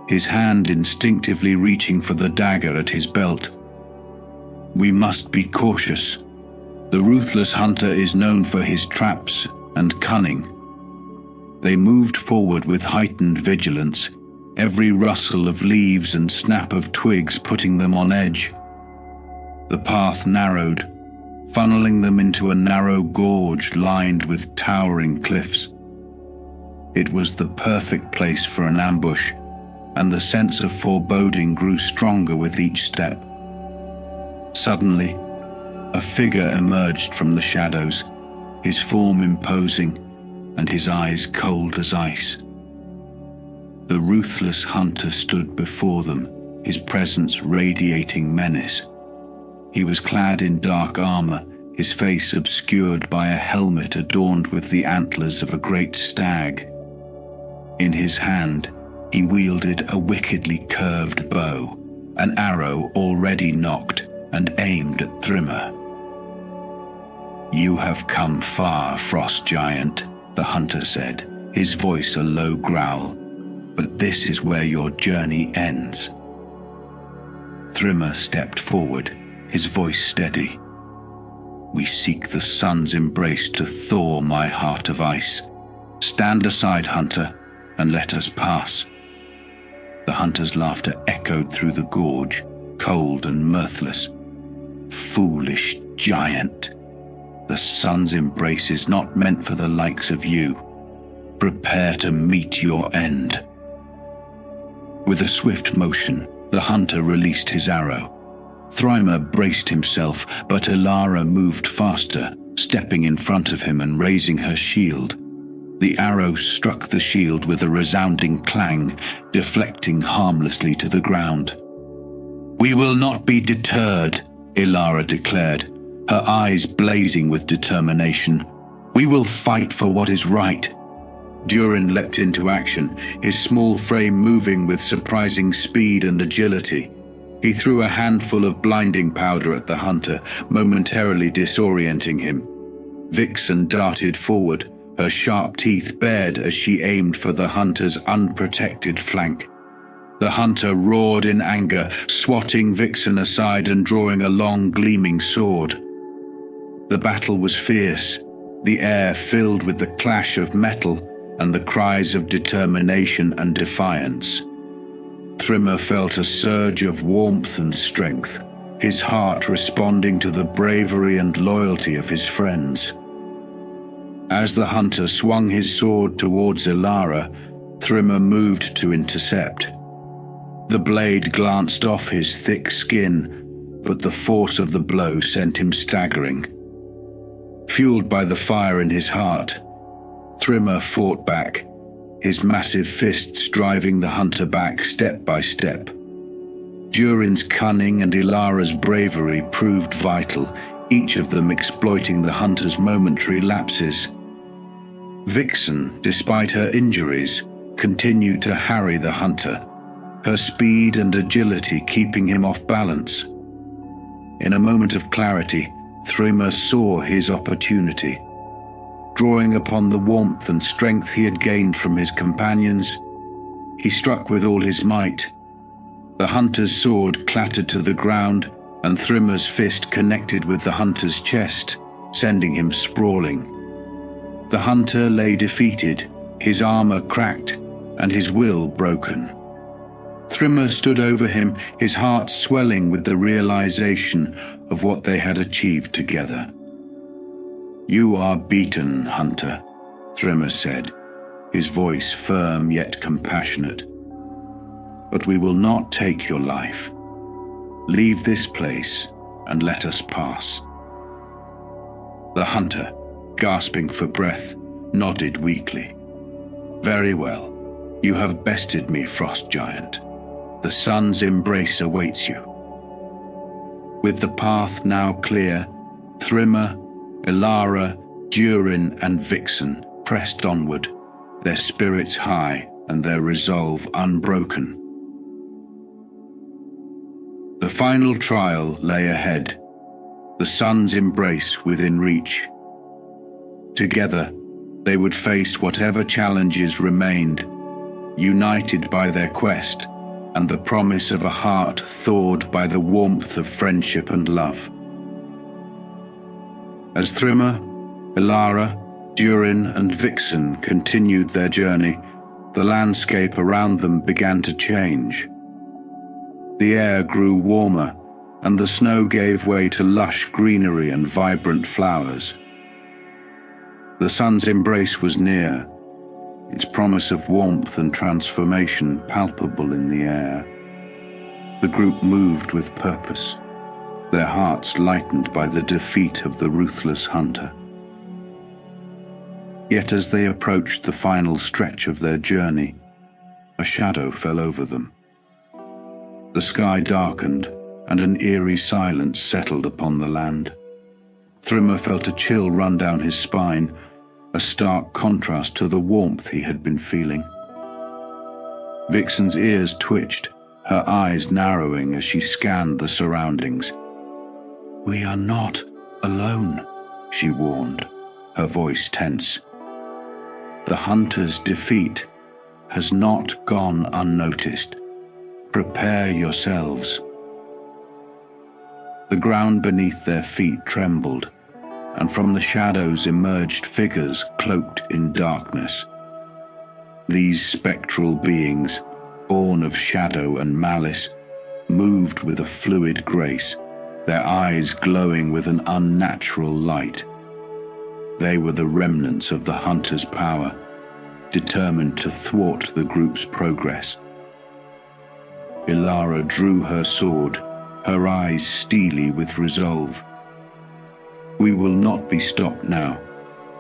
his hand instinctively reaching for the dagger at his belt. "We must be cautious. The ruthless hunter is known for his traps and cunning." They moved forward with heightened vigilance, every rustle of leaves and snap of twigs putting them on edge. The path narrowed, funneling them into a narrow gorge lined with towering cliffs. It was the perfect place for an ambush, and the sense of foreboding grew stronger with each step. Suddenly, a figure emerged from the shadows, his form imposing and his eyes cold as ice. The ruthless hunter stood before them, his presence radiating menace. He was clad in dark armor, his face obscured by a helmet adorned with the antlers of a great stag. In his hand, he wielded a wickedly curved bow, an arrow already nocked and aimed at Thrimmer. "You have come far, Frost Giant," the hunter said, his voice a low growl, "but this is where your journey ends." Thrimmer stepped forward, his voice steady. "We seek the sun's embrace to thaw my heart of ice. Stand aside, hunter, and let us pass." The hunter's laughter echoed through the gorge, cold and mirthless. "Foolish giant. The sun's embrace is not meant for the likes of you. Prepare to meet your end." With a swift motion, the hunter released his arrow. Thrimmer braced himself, but Elara moved faster, stepping in front of him and raising her shield. The arrow struck the shield with a resounding clang, deflecting harmlessly to the ground. "We will not be deterred," Elara declared, her eyes blazing with determination. "We will fight for what is right." Durin leapt into action, his small frame moving with surprising speed and agility. He threw a handful of blinding powder at the hunter, momentarily disorienting him. Vixen darted forward, her sharp teeth bared as she aimed for the hunter's unprotected flank. The hunter roared in anger, swatting Vixen aside and drawing a long, gleaming sword. The battle was fierce, the air filled with the clash of metal and the cries of determination and defiance. Thrimmer felt a surge of warmth and strength, his heart responding to the bravery and loyalty of his friends. As the hunter swung his sword towards Ilara, Thrimmer moved to intercept. The blade glanced off his thick skin, but the force of the blow sent him staggering. Fueled by the fire in his heart, Thrimmer fought back, his massive fists driving the hunter back step by step. Durin's cunning and Ilara's bravery proved vital, each of them exploiting the hunter's momentary lapses. Vixen, despite her injuries, continued to harry the hunter, her speed and agility keeping him off balance. In a moment of clarity, Thrimmer saw his opportunity. Drawing upon the warmth and strength he had gained from his companions, he struck with all his might. The hunter's sword clattered to the ground, and Thrimmer's fist connected with the hunter's chest, sending him sprawling. The hunter lay defeated, his armor cracked, and his will broken. Thrimmer stood over him, his heart swelling with the realization of what they had achieved together. "You are beaten, hunter," Thrimmer said, his voice firm yet compassionate. "But we will not take your life. Leave this place and let us pass." The hunter, gasping for breath, nodded weakly. "Very well. You have bested me, Frost Giant. The sun's embrace awaits you." With the path now clear, Thrimmer, Ilara, Durin, and Vixen pressed onward, their spirits high and their resolve unbroken. The final trial lay ahead, the sun's embrace within reach. Together, they would face whatever challenges remained, united by their quest and the promise of a heart thawed by the warmth of friendship and love. As Thrimmer, Ilara, Durin, and Vixen continued their journey, the landscape around them began to change. The air grew warmer, and the snow gave way to lush greenery and vibrant flowers. The sun's embrace was near, its promise of warmth and transformation palpable in the air. The group moved with purpose, their hearts lightened by the defeat of the ruthless hunter. Yet as they approached the final stretch of their journey, a shadow fell over them. The sky darkened, and an eerie silence settled upon the land. Thrimmer felt a chill run down his spine, a stark contrast to the warmth he had been feeling. Vixen's ears twitched, her eyes narrowing as she scanned the surroundings. "We are not alone," she warned, her voice tense. "The hunter's defeat has not gone unnoticed. Prepare yourselves." The ground beneath their feet trembled, and from the shadows emerged figures cloaked in darkness. These spectral beings, born of shadow and malice, moved with a fluid grace, their eyes glowing with an unnatural light. They were the remnants of the hunter's power, determined to thwart the group's progress. Ilara drew her sword, her eyes steely with resolve. "We will not be stopped now.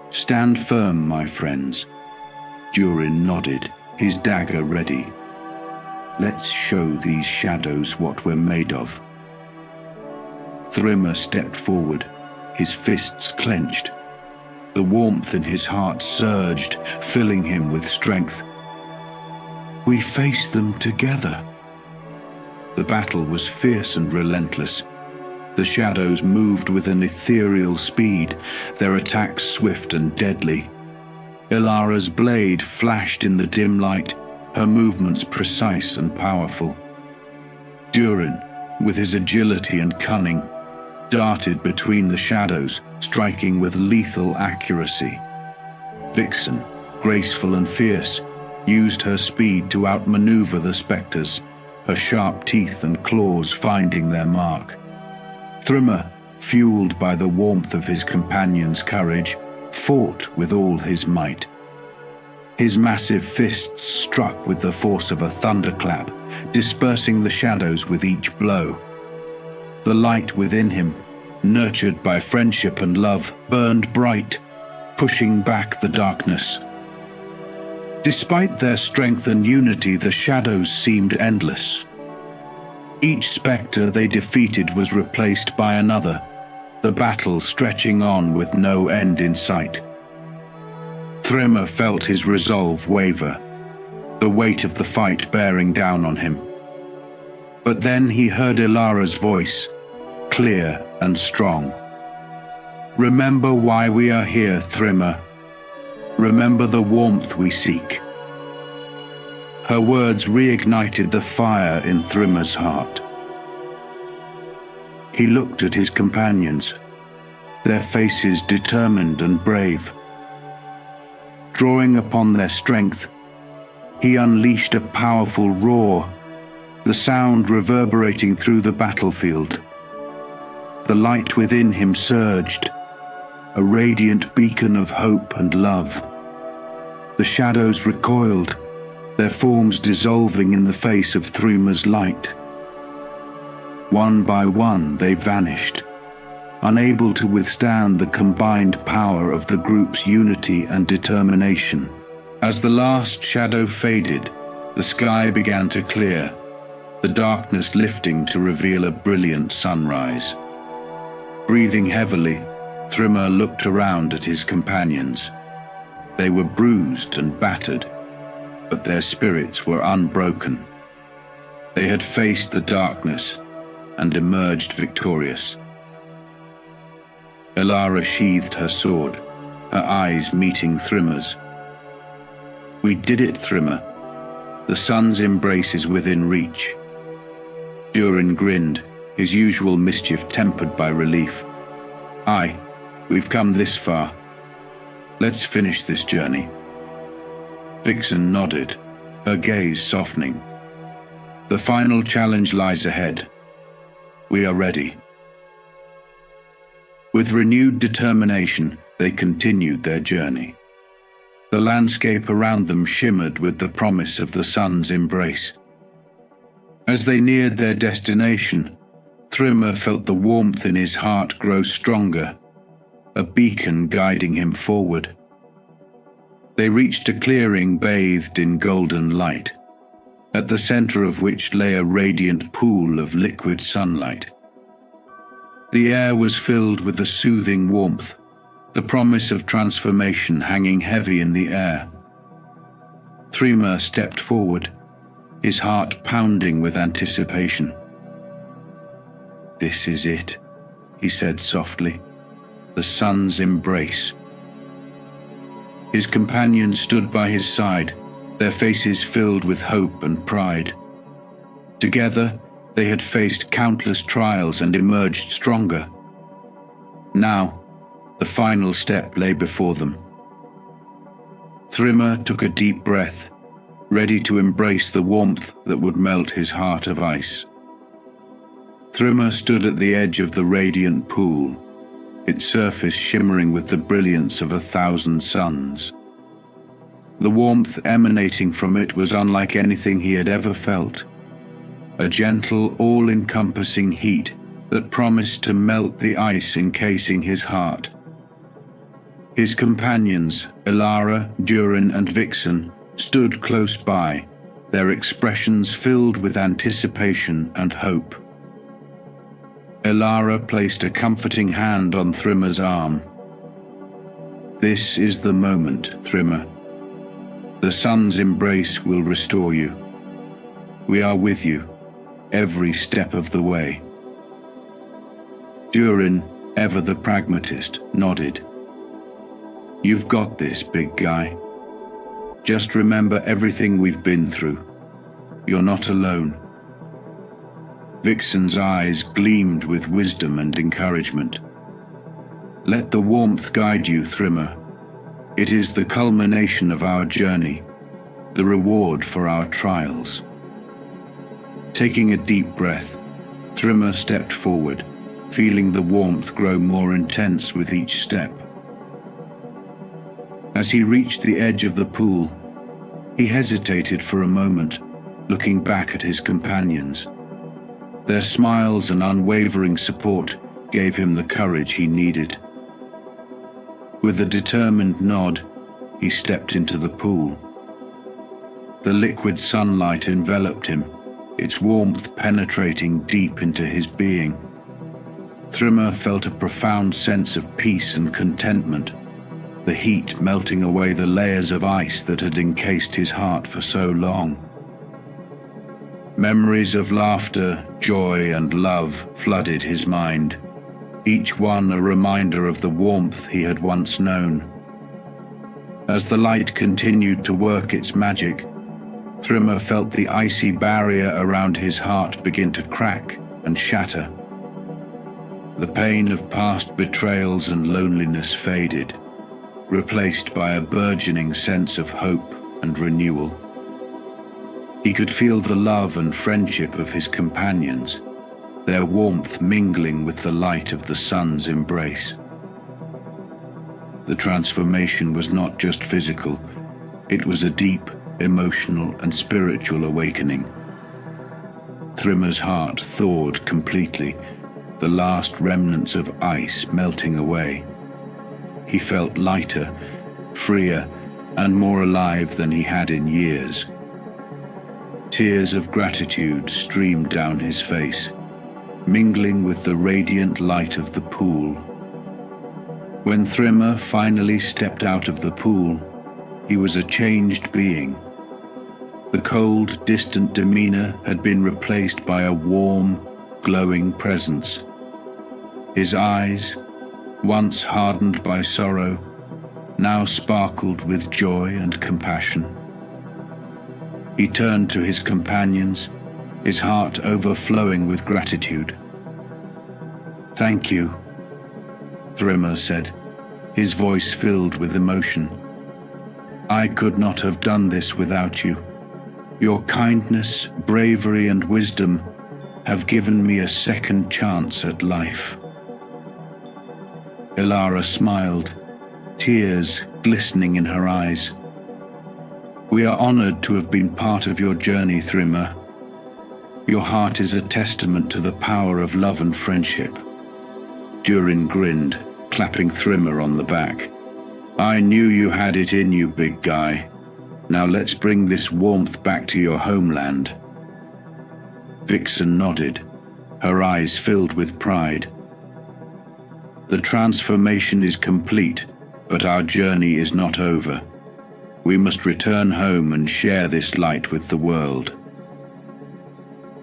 Stand firm, my friends." Durin nodded, his dagger ready. "Let's show these shadows what we're made of." Thrimmer stepped forward, his fists clenched. The warmth in his heart surged, filling him with strength. "We face them together." The battle was fierce and relentless. The shadows moved with an ethereal speed, their attacks swift and deadly. Ilara's blade flashed in the dim light, her movements precise and powerful. Durin, with his agility and cunning, darted between the shadows, striking with lethal accuracy. Vixen, graceful and fierce, used her speed to outmaneuver the spectres, her sharp teeth and claws finding their mark. Thrimmer, fueled by the warmth of his companion's courage, fought with all his might. His massive fists struck with the force of a thunderclap, dispersing the shadows with each blow. The light within him, nurtured by friendship and love, burned bright, pushing back the darkness. Despite their strength and unity, the shadows seemed endless. Each spectre they defeated was replaced by another, the battle stretching on with no end in sight. Thryma felt his resolve waver, the weight of the fight bearing down on him. But then he heard Ilara's voice, clear and strong. "Remember why we are here, Thryma. Remember the warmth we seek." Her words reignited the fire in Thryma's heart. He looked at his companions, their faces determined and brave. Drawing upon their strength, he unleashed a powerful roar, the sound reverberating through the battlefield. The light within him surged, a radiant beacon of hope and love. The shadows recoiled, their forms dissolving in the face of Thryma's light. One by one they vanished, unable to withstand the combined power of the group's unity and determination. As the last shadow faded, the sky began to clear, the darkness lifting to reveal a brilliant sunrise. Breathing heavily, Thryma looked around at his companions. They were bruised and battered, but their spirits were unbroken. They had faced the darkness and emerged victorious. Ilara sheathed her sword, her eyes meeting Thryma's. "We did it, Thryma. The sun's embrace is within reach." Durin grinned, his usual mischief tempered by relief. "Aye, we've come this far. Let's finish this journey." Vixen nodded, her gaze softening. "The final challenge lies ahead. We are ready." With renewed determination, they continued their journey. The landscape around them shimmered with the promise of the sun's embrace. As they neared their destination, Thryma felt the warmth in his heart grow stronger, a beacon guiding him forward. They reached a clearing bathed in golden light, at the center of which lay a radiant pool of liquid sunlight. The air was filled with a soothing warmth, the promise of transformation hanging heavy in the air. Thryma stepped forward, his heart pounding with anticipation. "This is it," he said softly, "the sun's embrace." His companions stood by his side, their faces filled with hope and pride. Together, they had faced countless trials and emerged stronger. Now, the final step lay before them. Thryma took a deep breath, ready to embrace the warmth that would melt his heart of ice. Thryma stood at the edge of the radiant pool, its surface shimmering with the brilliance of 1,000 suns. The warmth emanating from it was unlike anything he had ever felt, a gentle, all-encompassing heat that promised to melt the ice encasing his heart. His companions, Ilara, Durin, and Vixen, stood close by, their expressions filled with anticipation and hope. Ilara placed a comforting hand on Thryma's arm. "This is the moment, Thryma. The sun's embrace will restore you. We are with you, every step of the way." Durin, ever the pragmatist, nodded. "You've got this, big guy. Just remember everything we've been through. You're not alone." Vixen's eyes gleamed with wisdom and encouragement. "Let the warmth guide you, Thryma. It is the culmination of our journey, the reward for our trials." Taking a deep breath, Thryma stepped forward, feeling the warmth grow more intense with each step. As he reached the edge of the pool, he hesitated for a moment, looking back at his companions. Their smiles and unwavering support gave him the courage he needed. With a determined nod, he stepped into the pool. The liquid sunlight enveloped him, its warmth penetrating deep into his being. Thrimmer felt a profound sense of peace and contentment, the heat melting away the layers of ice that had encased his heart for so long. Memories of laughter, joy, and love flooded his mind, each one a reminder of the warmth he had once known. As the light continued to work its magic, Thrimmer felt the icy barrier around his heart begin to crack and shatter. The pain of past betrayals and loneliness faded, replaced by a burgeoning sense of hope and renewal. He could feel the love and friendship of his companions, their warmth mingling with the light of the sun's embrace. The transformation was not just physical, it was a deep, emotional and spiritual awakening. Thrimmer's heart thawed completely, the last remnants of ice melting away. He felt lighter, freer, and more alive than he had in years. Tears of gratitude streamed down his face, mingling with the radiant light of the pool. When Thrimmer finally stepped out of the pool, he was a changed being. The cold, distant demeanor had been replaced by a warm, glowing presence. His eyes, once hardened by sorrow, now sparkled with joy and compassion. He turned to his companions, his heart overflowing with gratitude. "Thank you," Thrimmer said, his voice filled with emotion. "I could not have done this without you. Your kindness, bravery, and wisdom have given me a second chance at life." Ilara smiled, tears glistening in her eyes. "We are honored to have been part of your journey, Thrimmer. Your heart is a testament to the power of love and friendship." Durin grinned, clapping Thrimmer on the back. "I knew you had it in you, big guy. Now let's bring this warmth back to your homeland." Vixen nodded, her eyes filled with pride. "The transformation is complete, but our journey is not over. We must return home and share this light with the world."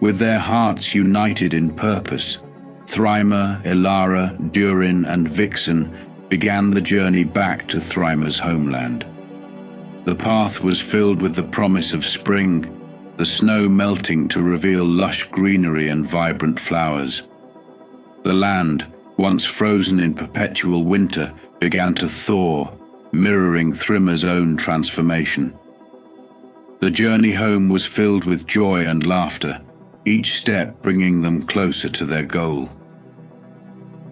With their hearts united in purpose, Thrymer, Ilara, Durin, and Vixen began the journey back to Thrymer's homeland. The path was filled with the promise of spring, the snow melting to reveal lush greenery and vibrant flowers. The land, once frozen in perpetual winter, began to thaw, mirroring Thrimmer's own transformation. The journey home was filled with joy and laughter, each step bringing them closer to their goal.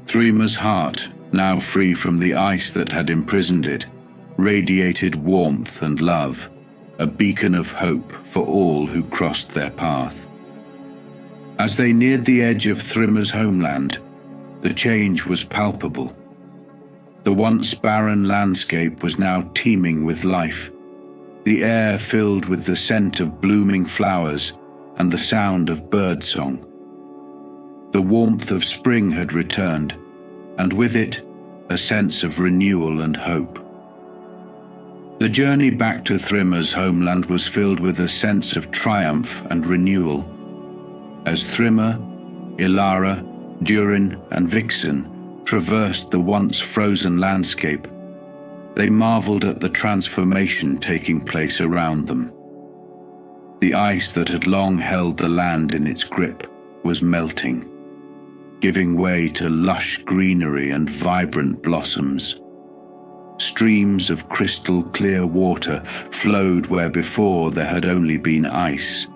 Thrymer's heart, now free from the ice that had imprisoned it, radiated warmth and love, a beacon of hope for all who crossed their path. As they neared the edge of Thrimmer's homeland, the change was palpable. The once barren landscape was now teeming with life, the air filled with the scent of blooming flowers and the sound of birdsong. The warmth of spring had returned, and with it, a sense of renewal and hope. The journey back to Thrimmer's homeland was filled with a sense of triumph and renewal. As Thrimmer, Ilara, Durin, and Vixen traversed the once frozen landscape, they marveled at the transformation taking place around them. The ice that had long held the land in its grip was melting, giving way to lush greenery and vibrant blossoms. Streams of crystal clear water flowed where before there had only been ice,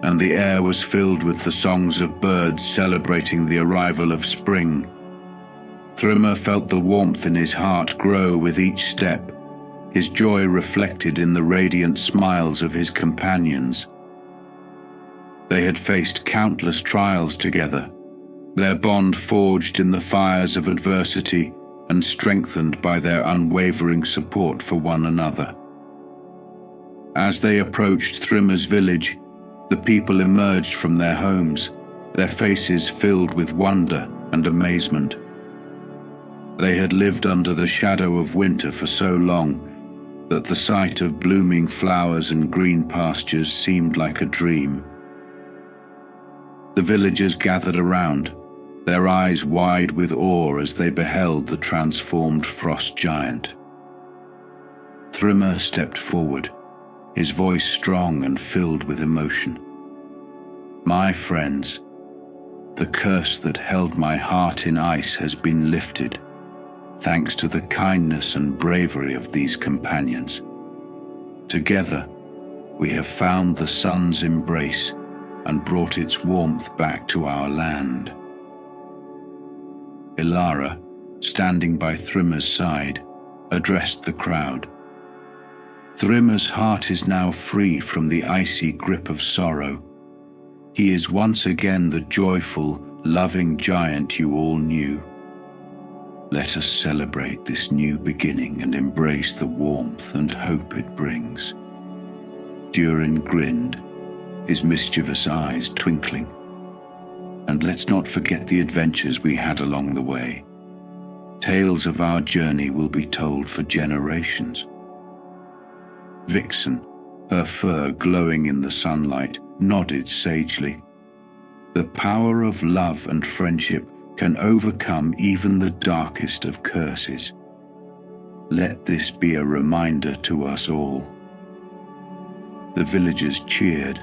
and the air was filled with the songs of birds celebrating the arrival of spring. Thrimmer felt the warmth in his heart grow with each step, his joy reflected in the radiant smiles of his companions. They had faced countless trials together, their bond forged in the fires of adversity and strengthened by their unwavering support for one another. As they approached Thryma's village, the people emerged from their homes, their faces filled with wonder and amazement. They had lived under the shadow of winter for so long that the sight of blooming flowers and green pastures seemed like a dream. The villagers gathered around, their eyes wide with awe as they beheld the transformed frost giant. Thryma stepped forward, his voice strong and filled with emotion. "My friends, the curse that held my heart in ice has been lifted, thanks to the kindness and bravery of these companions. Together, we have found the sun's embrace and brought its warmth back to our land." Ilara, standing by Thryma's side, addressed the crowd. "Thryma's heart is now free from the icy grip of sorrow. He is once again the joyful, loving giant you all knew. Let us celebrate this new beginning and embrace the warmth and hope it brings." Durin grinned, his mischievous eyes twinkling. "And let's not forget the adventures we had along the way. Tales of our journey will be told for generations." Vixen, her fur glowing in the sunlight, nodded sagely. "The power of love and friendship can overcome even the darkest of curses. Let this be a reminder to us all." The villagers cheered,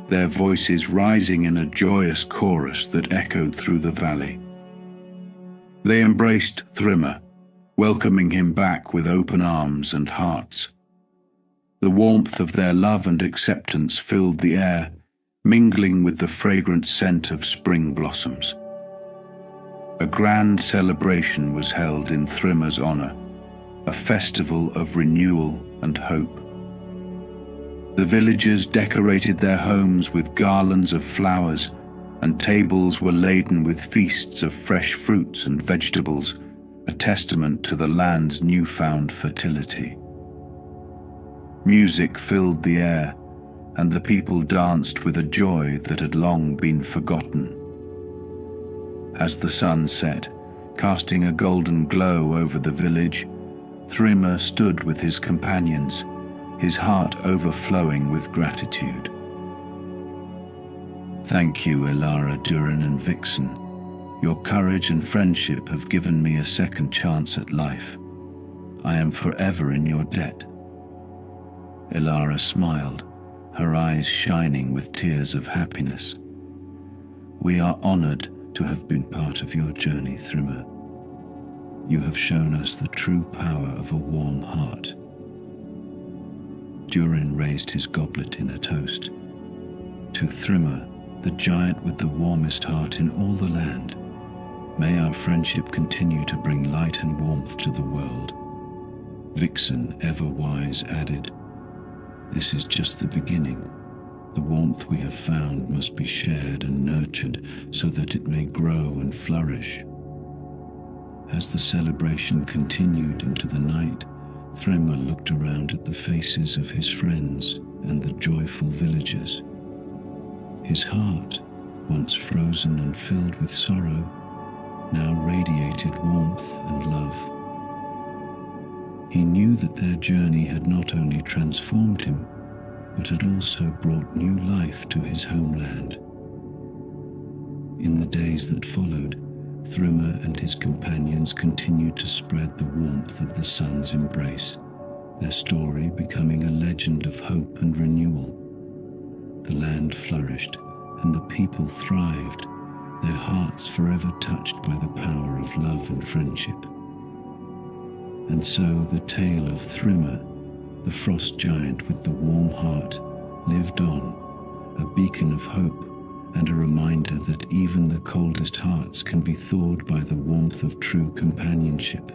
their voices rising in a joyous chorus that echoed through the valley. They embraced Thryma, welcoming him back with open arms and hearts. The warmth of their love and acceptance filled the air, mingling with the fragrant scent of spring blossoms. A grand celebration was held in Thryma's honor, a festival of renewal and hope. The villagers decorated their homes with garlands of flowers, and tables were laden with feasts of fresh fruits and vegetables, a testament to the land's newfound fertility. Music filled the air, and the people danced with a joy that had long been forgotten. As the sun set, casting a golden glow over the village, Thryma stood with his companions, his heart overflowing with gratitude. "Thank you, Ilara, Durin, and Vixen. Your courage and friendship have given me a second chance at life. I am forever in your debt." Ilara smiled, her eyes shining with tears of happiness. "We are honored to have been part of your journey, Thryma. You have shown us the true power of a warm heart." Durin raised his goblet in a toast. "To Thryma, the giant with the warmest heart in all the land. May our friendship continue to bring light and warmth to the world." Vixen, ever wise, added, "This is just the beginning. The warmth we have found must be shared and nurtured so that it may grow and flourish." As the celebration continued into the night, Thryma looked around at the faces of his friends and the joyful villagers. His heart, once frozen and filled with sorrow, now radiated warmth and love. He knew that their journey had not only transformed him, but had also brought new life to his homeland. In the days that followed, Thryma and his companions continued to spread the warmth of the sun's embrace, their story becoming a legend of hope and renewal. The land flourished, and the people thrived, their hearts forever touched by the power of love and friendship. And so the tale of Thryma, the frost giant with the warm heart, lived on, a beacon of hope and a reminder that even the coldest hearts can be thawed by the warmth of true companionship.